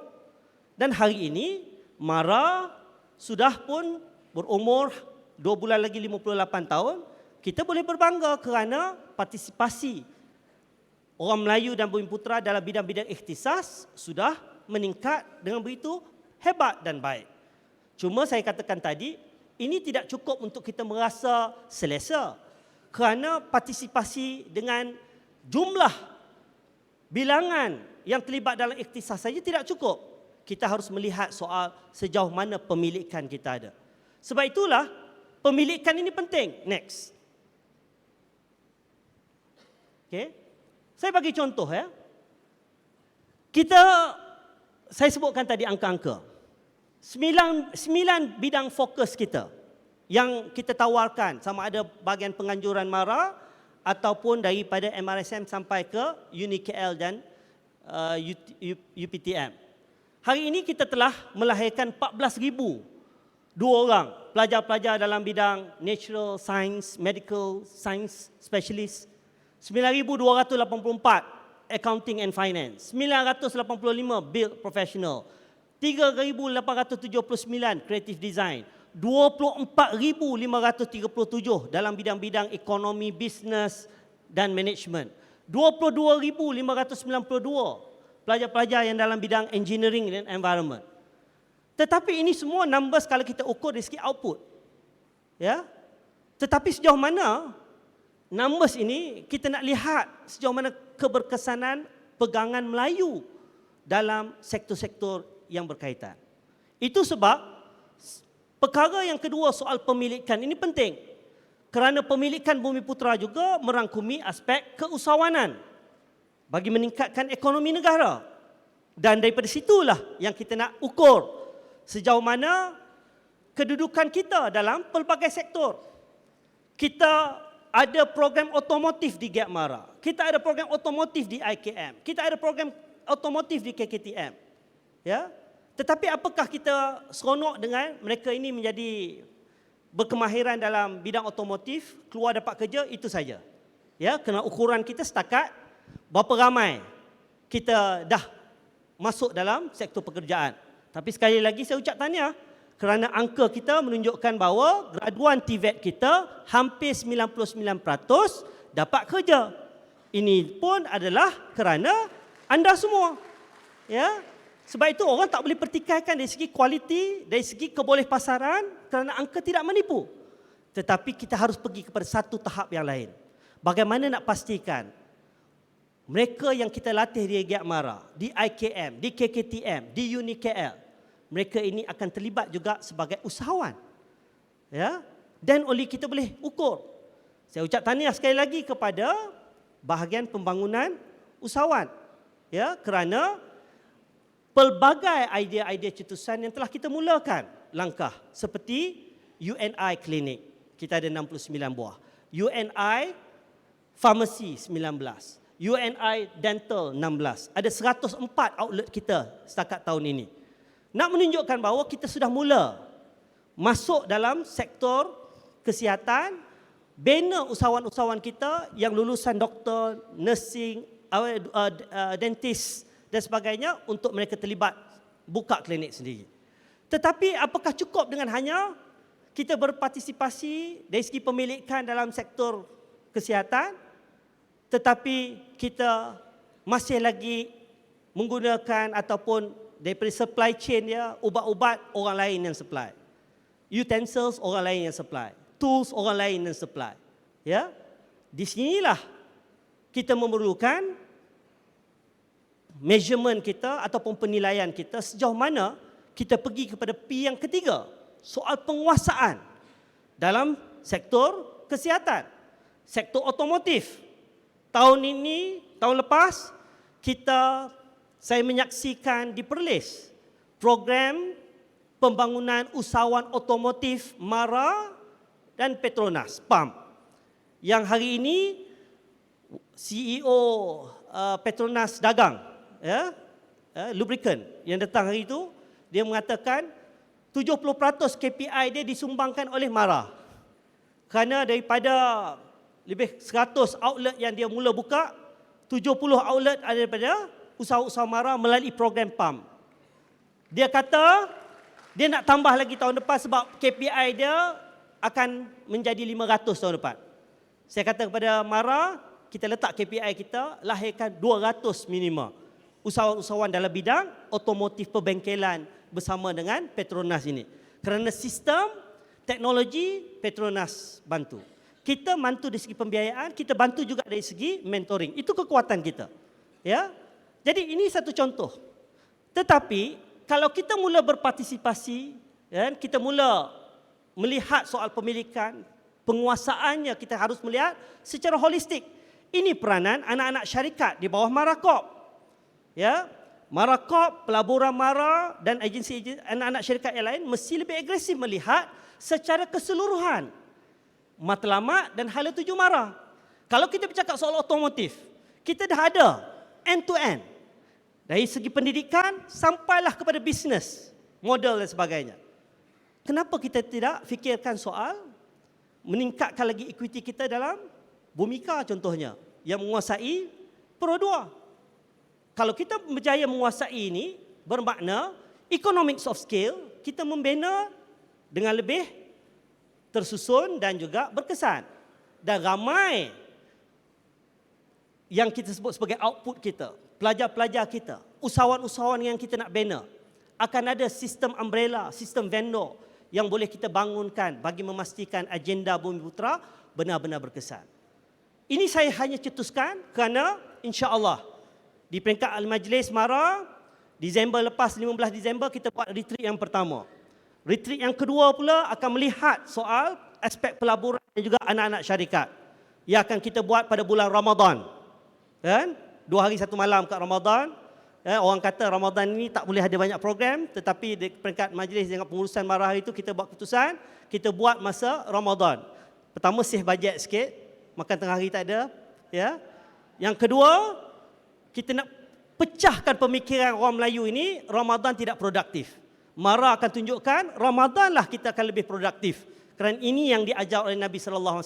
Dan hari ini, MARA sudah pun berumur 2 bulan lagi 58 tahun, kita boleh berbangga kerana partisipasi orang Melayu dan Bumiputera dalam bidang-bidang ikhtisas sudah meningkat dengan begitu hebat dan baik. Cuma saya katakan tadi, ini tidak cukup untuk kita merasa selesa kerana partisipasi dengan jumlah bilangan yang terlibat dalam ikhtisas saja tidak cukup. Kita harus melihat soal sejauh mana pemilikan kita ada. Sebab itulah pemilikan ini penting. Next. Okay. Saya bagi contoh ya. Saya sebutkan tadi angka-angka. 9 bidang fokus kita yang kita tawarkan, sama ada bahagian penganjuran MARA ataupun daripada MRSM sampai ke UniKL dan UPTM. Hari ini kita telah melahirkan 14,002 orang pelajar-pelajar dalam bidang natural science, medical science specialist, 9,284 accounting and finance, 985 build professional, 3,879 creative design, 24,537 dalam bidang-bidang ekonomi, bisnes dan management, 22,592 pelajar-pelajar yang dalam bidang engineering dan environment. Tetapi ini semua numbers kalau kita ukur dari segi output. Ya. Tetapi sejauh mana numbers ini kita nak lihat sejauh mana keberkesanan pegangan Melayu dalam sektor-sektor yang berkaitan. Itu sebab perkara yang kedua, soal pemilikan ini penting. Kerana pemilikan Bumiputera juga merangkumi aspek keusahawanan bagi meningkatkan ekonomi negara. Dan daripada situlah yang kita nak ukur sejauh mana kedudukan kita dalam pelbagai sektor. Kita ada program otomotif di GAP MARA. Kita ada program otomotif di IKM. Kita ada program otomotif di KKTM. Ya. Tetapi apakah kita seronok dengan mereka ini menjadi berkemahiran dalam bidang otomotif, keluar dapat kerja, itu saja. Ya, kerana ukuran kita setakat berapa ramai kita dah masuk dalam sektor pekerjaan. Tapi sekali lagi saya ucap tahniah kerana angka kita menunjukkan bahawa graduan TVET kita hampir 99% dapat kerja. Ini pun adalah kerana anda semua. Ya. Sebab itu orang tak boleh pertikaikan dari segi kualiti, dari segi kebolehpasaran kerana angka tidak menipu. Tetapi kita harus pergi kepada satu tahap yang lain. Bagaimana nak pastikan mereka yang kita latih di GAP MARA, di IKM, di KKTM, di UniKL, mereka ini akan terlibat juga sebagai usahawan. Ya? Dan oleh kita boleh ukur. Saya ucap tahniah sekali lagi kepada bahagian pembangunan usahawan. Ya, kerana pelbagai idea-idea cetusan yang telah kita mulakan langkah seperti UNI Clinic, kita ada 69 buah. UNI Pharmacy 19. UNI Dental 16. Ada 104 outlet kita setakat tahun ini. Nak menunjukkan bahawa kita sudah mula masuk dalam sektor kesihatan, bina usahawan-usahawan kita yang lulusan doktor, nursing, dentist dan sebagainya untuk mereka terlibat buka klinik sendiri. Tetapi apakah cukup dengan hanya kita berpartisipasi dari segi pemilikan dalam sektor kesihatan, tetapi kita masih lagi menggunakan ataupun daripada supply chain dia, ubat-ubat orang lain yang supply, utensils orang lain yang supply, tools orang lain yang supply. Ya, di sinilah kita memerlukan measurement kita ataupun penilaian kita sejauh mana kita pergi kepada P yang ketiga, soal penguasaan dalam sektor kesihatan, sektor otomotif. Tahun ini, tahun lepas, saya menyaksikan di Perlis program pembangunan usahawan otomotif MARA dan Petronas, PAM. Yang hari ini CEO Petronas Dagang, lubricant yang datang hari itu, dia mengatakan 70% KPI dia disumbangkan oleh MARA. Kerana daripada lebih 100 outlet yang dia mula buka, 70 outlet ada daripada usaha-usaha MARA melalui program PAM. Dia kata dia nak tambah lagi tahun depan sebab KPI dia akan menjadi 500 tahun depan. Saya kata kepada MARA, kita letak KPI kita, lahirkan 200 minima usahawan-usahawan dalam bidang otomotif perbengkelan bersama dengan Petronas ini. Kerana sistem teknologi Petronas bantu. Kita bantu dari segi pembiayaan, kita bantu juga dari segi mentoring. Itu kekuatan kita. Ya. Jadi ini satu contoh. Tetapi kalau kita mula berpartisipasi, kita mula melihat soal pemilikan, penguasaannya kita harus melihat secara holistik. Ini peranan anak-anak syarikat di bawah MARA Corp. Ya, MARA Corp, pelaburan MARA dan agensi anak-anak syarikat yang lain mesti lebih agresif melihat secara keseluruhan matlamat dan hala tuju MARA. Kalau kita bercakap soal otomotif, kita dah ada end to end. Dari segi pendidikan sampailah kepada bisnes, model dan sebagainya. Kenapa kita tidak fikirkan soal meningkatkan lagi equity kita dalam Bhumika contohnya yang menguasai Pro 2. Kalau kita berjaya menguasai ini, bermakna economics of scale kita membina dengan lebih tersusun dan juga berkesan. Dan ramai yang kita sebut sebagai output kita, pelajar-pelajar kita, usahawan-usahawan yang kita nak bina, akan ada sistem umbrella, sistem vendor yang boleh kita bangunkan bagi memastikan agenda Bumiputera benar-benar berkesan. Ini saya hanya cetuskan kerana insya-Allah di peringkat Al-Majlis MARA, Disember lepas 15 Disember kita buat retreat yang pertama. Retreat yang kedua pula akan melihat soal aspek pelaburan dan juga anak-anak syarikat. Yang akan kita buat pada bulan Ramadan. Kan? 2 hari 1 malam kat Ramadan. Orang kata Ramadan ini tak boleh ada banyak program, tetapi di peringkat majlis dengan pengurusan MARA itu kita buat keputusan, kita buat masa Ramadan. Pertama save bajet sikit, makan tengah hari tak ada. Ya. Yang kedua, kita nak pecahkan pemikiran orang Melayu ini, Ramadan tidak produktif. MARA akan tunjukkan, Ramadanlah kita akan lebih produktif. Kerana ini yang diajar oleh Nabi SAW.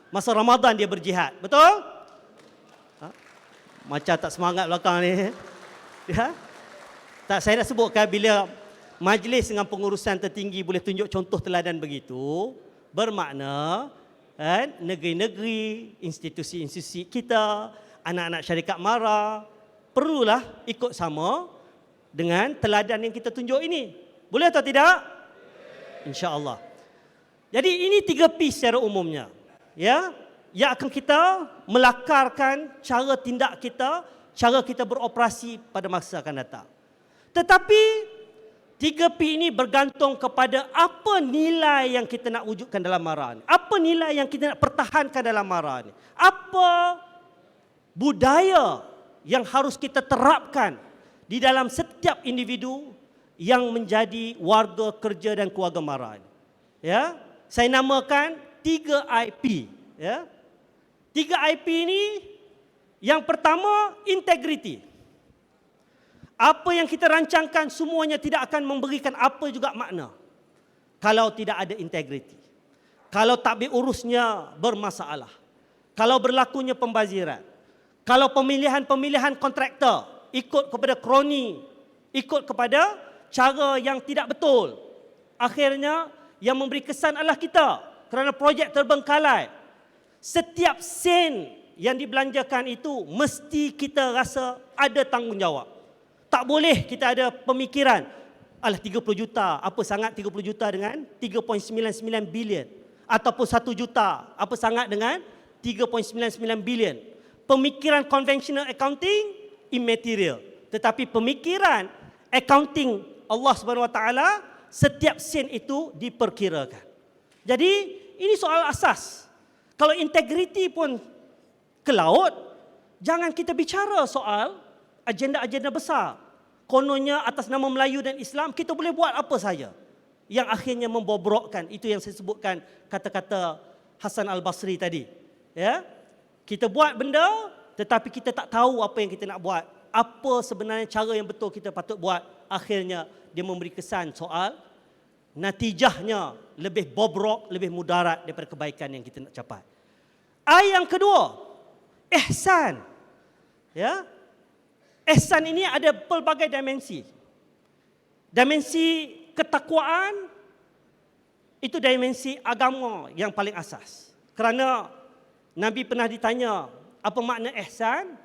Masa Ramadan dia berjihad. Betul? Macam tak semangat belakang ni. Ya? Tak, saya nak sebutkan bila majlis dengan pengurusan tertinggi boleh tunjuk contoh teladan begitu, bermakna negeri-negeri, institusi-institusi kita, anak-anak syarikat MARA perlulah ikut sama dengan teladan yang kita tunjuk ini. Boleh atau tidak? InsyaAllah. Jadi ini 3P secara umumnya. Ya, yang akan kita melakarkan cara tindak kita, cara kita beroperasi pada masa akan datang. Tetapi 3P ini bergantung kepada apa nilai yang kita nak wujudkan dalam MARA ni. Apa nilai yang kita nak pertahankan dalam MARA ni. Apa budaya yang harus kita terapkan di dalam setiap individu yang menjadi warga kerja dan keluarga MARA. Ya, saya namakan 3 IP. Ya, 3 IP ini, yang pertama integriti. Apa yang kita rancangkan semuanya tidak akan memberikan apa juga makna kalau tidak ada integriti. Kalau takbir urusnya bermasalah, kalau berlakunya pembaziran, kalau pemilihan kontraktor ikut kepada kroni, ikut kepada cara yang tidak betul, akhirnya yang memberi kesan adalah kita kerana projek terbengkalai. Setiap sen yang dibelanjakan itu mesti kita rasa ada tanggungjawab. Tak boleh kita ada pemikiran, alah 30 juta, apa sangat 30 juta dengan 3.99 bilion. Ataupun 1 juta, apa sangat dengan 3.99 bilion. Pemikiran conventional accounting, immaterial. Tetapi pemikiran accounting Allah SWT, setiap sen itu diperkirakan. Jadi ini soal asas. Kalau integriti pun ke laut, jangan kita bicara soal agenda-agenda besar. Kononnya atas nama Melayu dan Islam, kita boleh buat apa saja yang akhirnya membobrokkan. Itu yang saya sebutkan kata-kata Hasan Al-Basri tadi. Ya, kita buat benda tetapi kita tak tahu apa yang kita nak buat. Apa sebenarnya cara yang betul kita patut buat. Akhirnya dia memberi kesan soal natijahnya lebih bobrok, lebih mudarat daripada kebaikan yang kita nak capai. Yang kedua, ihsan. Ya, ihsan ini ada pelbagai dimensi. Dimensi ketakwaan itu dimensi agama yang paling asas. Kerana Nabi pernah ditanya, apa makna ihsan?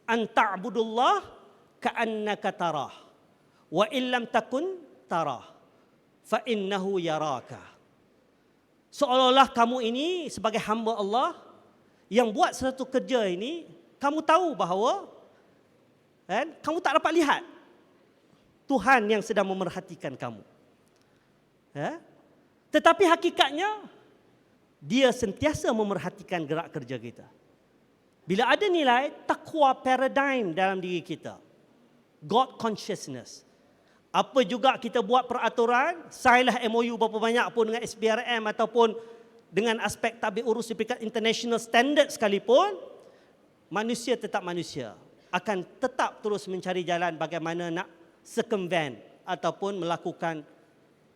An ta'budullah ka'annaka tarah wa illam takun tarah fa innahu yaraka. Seolah-olah kamu ini sebagai hamba Allah yang buat satu kerja ini, kamu tahu bahawa kamu tak dapat lihat Tuhan yang sedang memerhatikan kamu. Tetapi hakikatnya dia sentiasa memerhatikan gerak kerja kita. Bila ada nilai takwa paradigm dalam diri kita, God consciousness, apa juga kita buat peraturan, sign-lah MOU berapa banyak pun dengan SPRM ataupun dengan aspek tabik urus di peringkat international standard sekalipun, manusia tetap manusia. Akan tetap terus mencari jalan bagaimana nak circumvent ataupun melakukan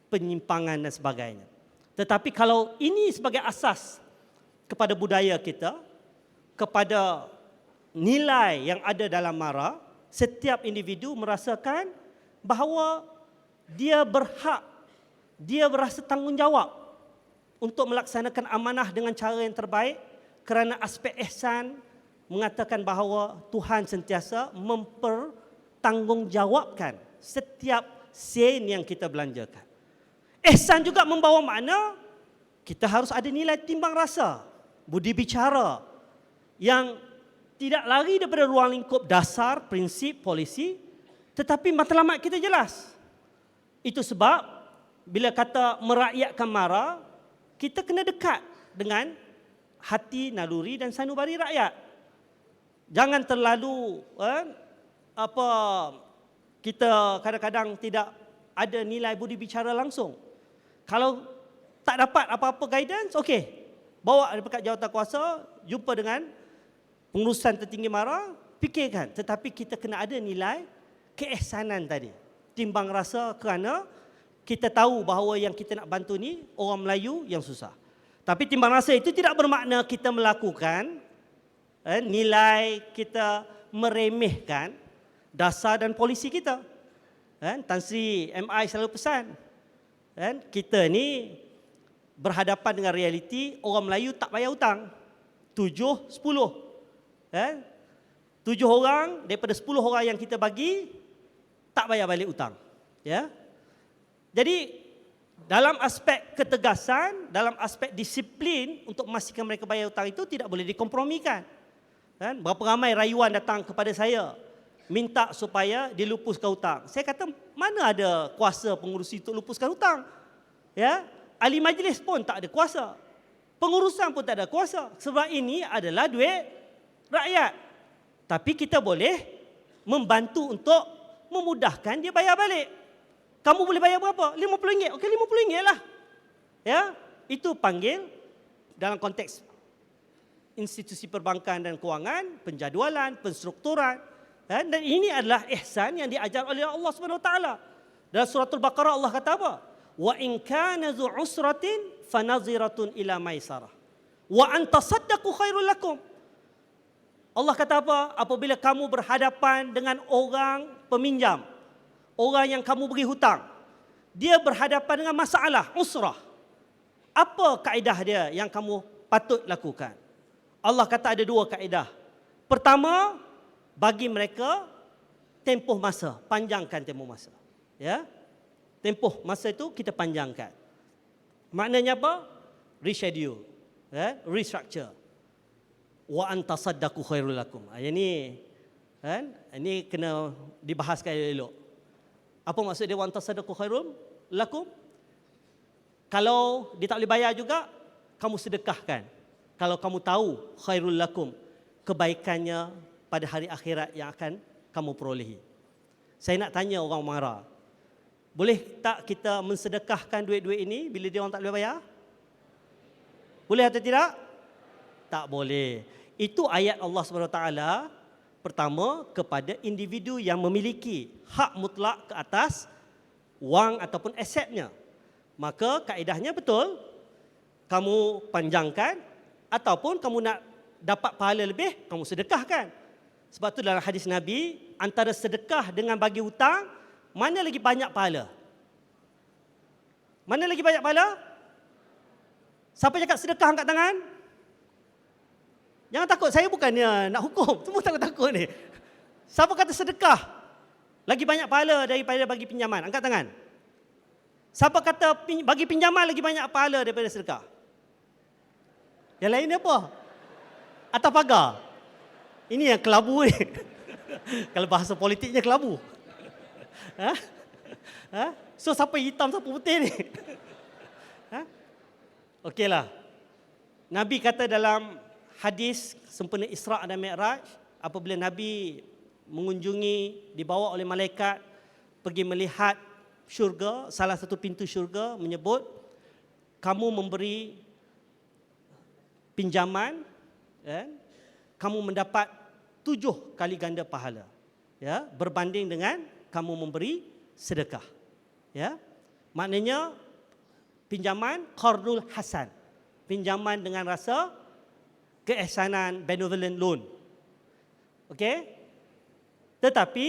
penyimpangan dan sebagainya. Tetapi kalau ini sebagai asas kepada budaya kita, kepada nilai yang ada dalam MARA, setiap individu merasakan bahawa dia berhak, dia berasa tanggungjawab untuk melaksanakan amanah dengan cara yang terbaik, kerana aspek ihsan mengatakan bahawa Tuhan sentiasa mempertanggungjawabkan setiap sen yang kita belanjakan. Ihsan juga membawa makna kita harus ada nilai timbang rasa, budi bicara yang tidak lari daripada ruang lingkup dasar, prinsip, polisi, tetapi matlamat kita jelas. Itu sebab bila kata merakyatkan MARA, kita kena dekat dengan hati, naluri dan sanubari rakyat. Jangan terlalu kita kadang-kadang tidak ada nilai budi bicara langsung. Kalau tak dapat apa-apa guidance, okey, bawa dekat jawatan kuasa, jumpa dengan pengurusan tertinggi MARA, fikirkan. Tetapi kita kena ada nilai keihsanan tadi, timbang rasa, kerana kita tahu bahawa yang kita nak bantu ni orang Melayu yang susah. Tapi timbang rasa itu tidak bermakna kita melakukan nilai kita meremehkan dasar dan polisi kita. Tan Sri MI selalu pesan, kita ni berhadapan dengan realiti orang Melayu tak bayar hutang. 7, 10. 7 orang daripada 10 orang yang kita bagi tak bayar balik hutang. Ya. Jadi dalam aspek ketegasan, dalam aspek disiplin untuk memastikan mereka bayar hutang itu tidak boleh dikompromikan. Berapa ramai rayuan datang kepada saya minta supaya dilupuskan hutang. Saya kata, mana ada kuasa pengurusi untuk lupuskan hutang? Ya, ahli majlis pun tak ada kuasa. Pengurusan pun tak ada kuasa. Sebab ini adalah duit rakyat. Tapi kita boleh membantu untuk memudahkan dia bayar balik. Kamu boleh bayar berapa? RM50. Okey, RM50 lah. Ya, itu panggil dalam konteks institusi perbankan dan kewangan, penjadualan, penstrukturan. Dan ini adalah ihsan yang diajar oleh Allah Subhanahu Wa Taala. Dalam suratul Baqarah Allah kata apa? Wa in kana dzu usratin fanaziratun ila maisarah. Wa an tasaddaqu khairul lakum. Allah kata apa? Apabila kamu berhadapan dengan orang peminjam, orang yang kamu beri hutang, dia berhadapan dengan masalah, usrah. Apa kaedah dia yang kamu patut lakukan? Allah kata ada 2 kaedah. Pertama, bagi mereka tempoh masa, panjangkan tempoh masa. Ya? Tempoh masa itu kita panjangkan. Maknanya apa? Reschedule, ya? Restructure. Wa antasaddaqu khairul lakum. Yang ni kan? Ini kena dibahaskan elok. Apa maksud dia wa antasaddaqu khairul lakum? Kalau dia tak boleh bayar juga, kamu sedekahkan. Kalau kamu tahu khairul lakum, kebaikannya pada hari akhirat yang akan kamu perolehi. Saya nak tanya orang marah. Boleh tak kita mensedekahkan duit-duit ini bila dia orang tak boleh bayar? Boleh atau tidak? Tak boleh. Itu ayat Allah SWT pertama kepada individu yang memiliki hak mutlak ke atas wang ataupun asetnya. Maka kaedahnya betul, kamu panjangkan ataupun kamu nak dapat pahala lebih, kamu sedekahkan. Sebab tu dalam hadis Nabi, antara sedekah dengan bagi hutang, mana lagi banyak pahala? Mana lagi banyak pahala? Siapa cakap sedekah angkat tangan? Jangan takut, saya bukannya nak hukum. Semua takut-takut ni. Siapa kata sedekah lagi banyak pahala daripada bagi pinjaman? Angkat tangan. Siapa kata bagi pinjaman lagi banyak pahala daripada sedekah? Yang lain apa? Atas pagar. Ini yang kelabu ni. Kalau bahasa politiknya kelabu. Ha? Ha? So siapa hitam, siapa putih ni? Ha? Okeylah. Nabi kata dalam hadis sempena Isra' dan Mi'raj, apabila Nabi mengunjungi, dibawa oleh malaikat pergi melihat syurga, salah satu pintu syurga menyebut kamu memberi pinjaman, kamu mendapat 7 kali ganda pahala, ya, berbanding dengan kamu memberi sedekah. Ya, maknanya pinjaman qardul hasan, pinjaman dengan rasa keihsanan, benevolent loan. Okey? Tetapi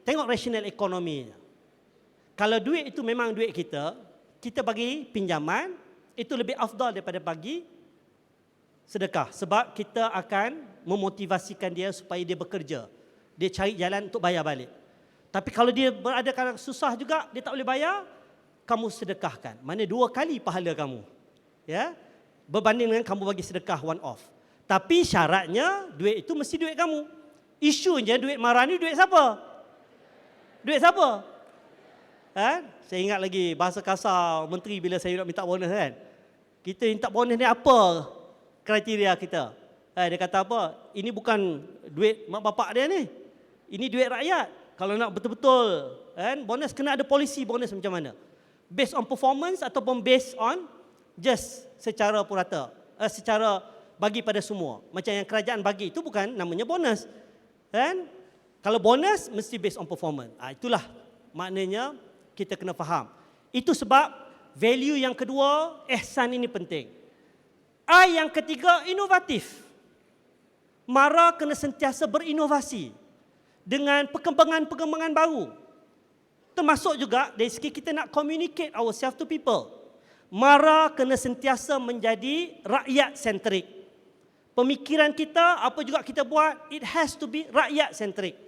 tengok rasional ekonominya. Kalau duit itu memang duit kita, kita bagi pinjaman, itu lebih afdal daripada bagi sedekah. Sebab kita akan memotivasikan dia supaya dia bekerja. Dia cari jalan untuk bayar balik. Tapi kalau dia berada kadang susah juga, dia tak boleh bayar, kamu sedekahkan. Mana 2 kali pahala kamu. Ya? Berbanding dengan kamu bagi sedekah one off. Tapi syaratnya duit itu mesti duit kamu. Isunya duit marah ni duit siapa? Duit siapa? Ha? Saya ingat lagi bahasa kasar menteri bila saya nak minta bonus kan. Kita minta bonus ni apa kriteria kita? Dia kata apa? Ini bukan duit mak bapak dia ni. Ini duit rakyat. Kalau nak betul-betul kan, bonus kena ada polisi bonus macam mana? Based on performance ataupun based on just secara purata, secara bagi pada semua. Macam yang kerajaan bagi itu bukan namanya bonus. Kan? Kalau bonus mesti based on performance. Itulah maknanya kita kena faham. Itu sebab value yang kedua, ihsan ini penting. Yang ketiga, inovatif. Mara kena sentiasa berinovasi dengan perkembangan-perkembangan baru. Termasuk juga dari segi kita nak communicate ourselves to people. Mara kena sentiasa menjadi rakyat-sentrik. Pemikiran kita, apa juga kita buat, it has to be rakyat-sentrik.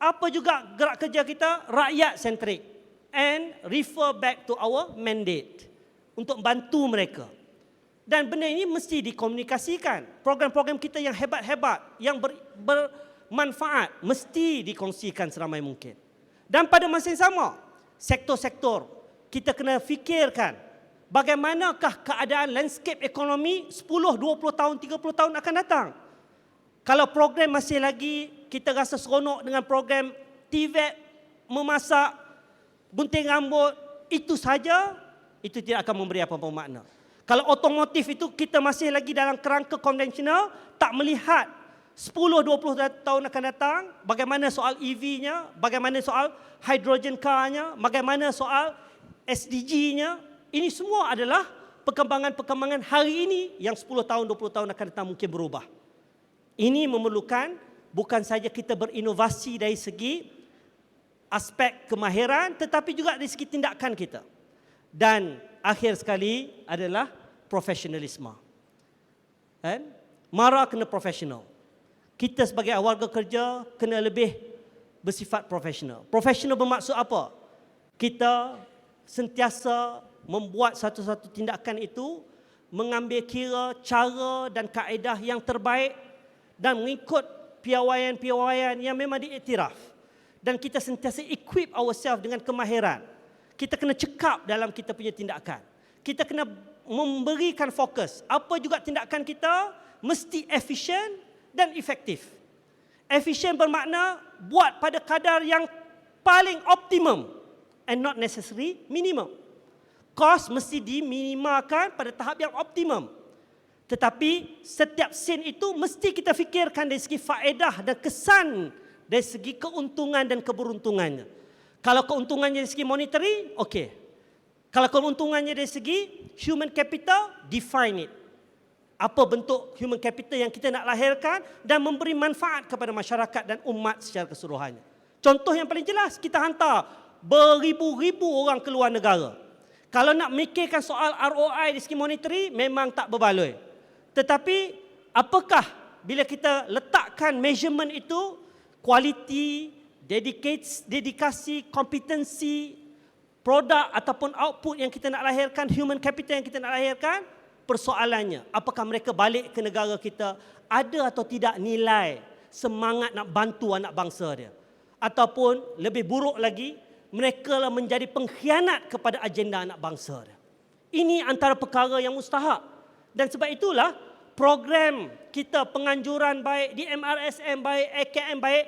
Apa juga gerak kerja kita, rakyat-sentrik. And refer back to our mandate untuk bantu mereka. Dan benda ini mesti dikomunikasikan. Program-program kita yang hebat-hebat, yang bermanfaat, mesti dikongsikan seramai mungkin. Dan pada masa yang sama, sektor-sektor kita kena fikirkan bagaimanakah keadaan landscape ekonomi 10, 20 tahun, 30 tahun akan datang. Kalau program masih lagi kita rasa seronok dengan program TVET memasak, gunting rambut, itu saja, itu tidak akan memberi apa-apa makna. Kalau otomotif itu kita masih lagi dalam kerangka konvensional, tak melihat 10-20 tahun akan datang, bagaimana soal EV-nya, bagaimana soal hydrogen car-nya, bagaimana soal SDG-nya, ini semua adalah perkembangan-perkembangan hari ini yang 10 tahun, 20 tahun akan datang mungkin berubah. Ini memerlukan bukan saja kita berinovasi dari segi aspek kemahiran, tetapi juga dari segi tindakan kita. Dan akhir sekali adalah profesionalisme. Mara kena profesional. Kita sebagai warga kerja kena lebih bersifat profesional. Profesional bermaksud apa? Kita sentiasa membuat satu-satu tindakan itu mengambil kira cara dan kaedah yang terbaik dan mengikut piawaian-piawaian yang memang diiktiraf. Dan kita sentiasa equip ourselves dengan kemahiran. Kita kena cekap dalam kita punya tindakan. Kita kena memberikan fokus. Apa juga tindakan kita mesti efisien dan efektif. Efisien bermakna buat pada kadar yang paling optimum and not necessary minimum. Kos mesti diminimalkan pada tahap yang optimum. Tetapi setiap sen itu mesti kita fikirkan dari segi faedah dan kesan, dari segi keuntungan dan keberuntungannya. Kalau keuntungannya dari segi monetary, okey. Kalau keuntungannya dari segi human capital, define it. Apa bentuk human capital yang kita nak lahirkan dan memberi manfaat kepada masyarakat dan umat secara keseluruhannya. Contoh yang paling jelas, kita hantar beribu-ribu orang ke luar negara. Kalau nak mikirkan soal ROI dari segi monetary, memang tak berbaloi. Tetapi apakah bila kita letakkan measurement itu, kualiti, dedikasi, kompetensi, produk ataupun output yang kita nak lahirkan, human capital yang kita nak lahirkan, persoalannya, apakah mereka balik ke negara kita, ada atau tidak nilai semangat nak bantu anak bangsa dia. Ataupun lebih buruk lagi, mereka lah menjadi pengkhianat kepada agenda anak bangsa dia. Ini antara perkara yang mustahak. Dan sebab itulah program kita penganjuran baik di MRSM baik, AKM baik,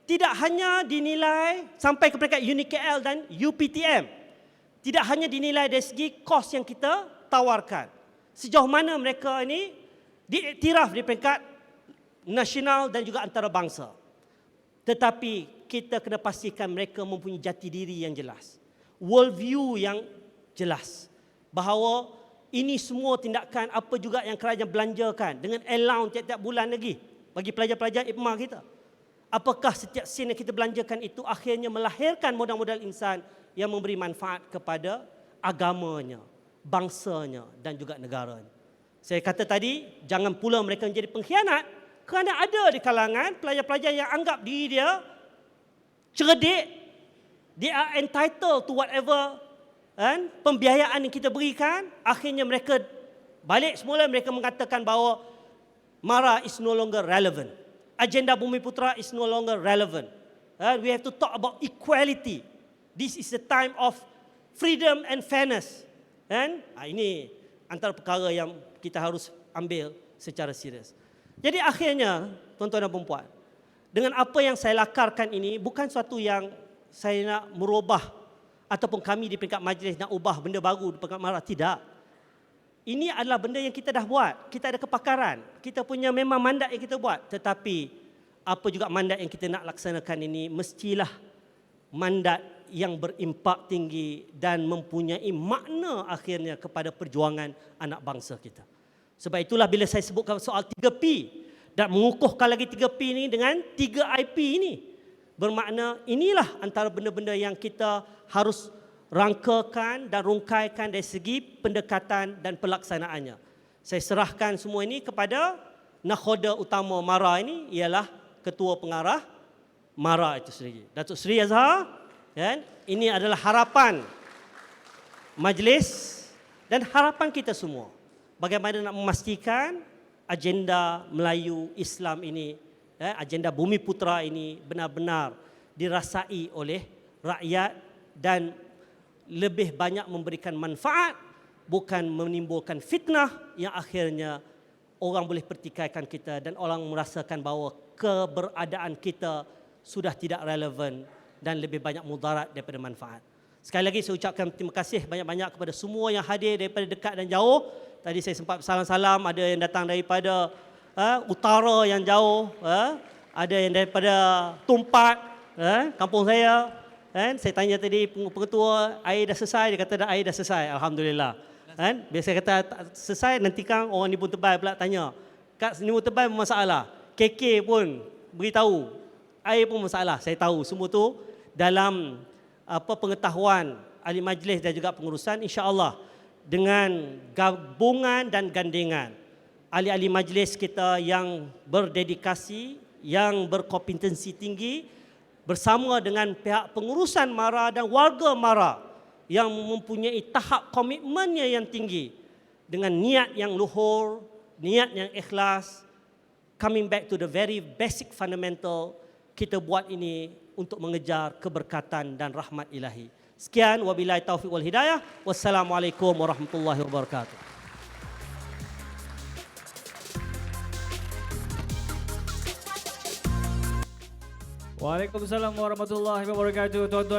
tidak hanya dinilai sampai ke peringkat UNIKL dan UPTM. Tidak hanya dinilai dari segi kos yang kita tawarkan. Sejauh mana mereka ini diiktiraf di peringkat nasional dan juga antarabangsa. Tetapi kita kena pastikan mereka mempunyai jati diri yang jelas. World view yang jelas. Bahawa ini semua tindakan apa juga yang kerajaan belanjakan dengan allowance tiap-tiap bulan lagi bagi pelajar-pelajar IPMA kita. Apakah setiap sen yang kita belanjakan itu akhirnya melahirkan modal-modal insan yang memberi manfaat kepada agamanya, bangsanya dan juga negaranya. Saya kata tadi, jangan pula mereka menjadi pengkhianat kerana ada di kalangan pelajar-pelajar yang anggap diri dia cerdik, they are entitled to whatever pembiayaan yang kita berikan. Akhirnya mereka balik semula, mereka mengatakan bahawa MARA is no longer relevant. Agenda Bumiputra is no longer relevant. We have to talk about equality. This is the time of freedom and fairness. Ini antara perkara yang kita harus ambil secara serius. Jadi akhirnya, tuan-tuan dan puan-puan, dengan apa yang saya lakarkan ini, bukan suatu yang saya nak merubah ataupun kami di peringkat majlis nak ubah benda baru di peringkat MARA. Tidak. Ini adalah benda yang kita dah buat. Kita ada kepakaran. Kita punya memang mandat yang kita buat. Tetapi apa juga mandat yang kita nak laksanakan ini mestilah mandat yang berimpak tinggi dan mempunyai makna akhirnya kepada perjuangan anak bangsa kita. Sebab itulah bila saya sebutkan soal 3P dan mengukuhkan lagi 3P ini dengan 3IP ini, bermakna inilah antara benda-benda yang kita harus rangkakan dan rungkaikan dari segi pendekatan dan pelaksanaannya. Saya serahkan semua ini kepada nakhoda utama MARA ini, ialah Ketua Pengarah MARA itu sendiri, Datuk Seri Azhar. Ini adalah harapan majlis dan harapan kita semua. Bagaimana nak memastikan agenda Melayu Islam ini, agenda Bumiputra ini benar-benar dirasai oleh rakyat dan lebih banyak memberikan manfaat, bukan menimbulkan fitnah yang akhirnya orang boleh pertikaikan kita dan orang merasakan bahawa keberadaan kita sudah tidak relevan dan lebih banyak mudarat daripada manfaat. Sekali lagi saya ucapkan terima kasih banyak-banyak kepada semua yang hadir daripada dekat dan jauh. Tadi saya sempat salam-salam, ada yang datang daripada utara yang jauh, ada yang daripada Tumpat, kampung saya. Saya tanya tadi pengetua, air dah selesai, dia kata air dah selesai, alhamdulillah. Biasa kata tak selesai, nanti kan orang Nimbun Tebal pula tanya, kat Nimbun Tebal masalah, KK pun beritahu, air pun masalah. Saya tahu semua tu dalam pengetahuan ahli majlis dan juga pengurusan, insya-Allah dengan gabungan dan gandengan ahli-ahli majlis kita yang berdedikasi, yang berkompetensi tinggi bersama dengan pihak pengurusan MARA dan warga MARA yang mempunyai tahap komitmennya yang tinggi dengan niat yang luhur, niat yang ikhlas, coming back to the very basic fundamental, kita buat ini untuk mengejar keberkatan dan rahmat ilahi. Sekian, wabillahi taufiq wal hidayah. Wassalamualaikum warahmatullahi wabarakatuh. Waalaikumsalam warahmatullahi wabarakatuh. Tuan-tuan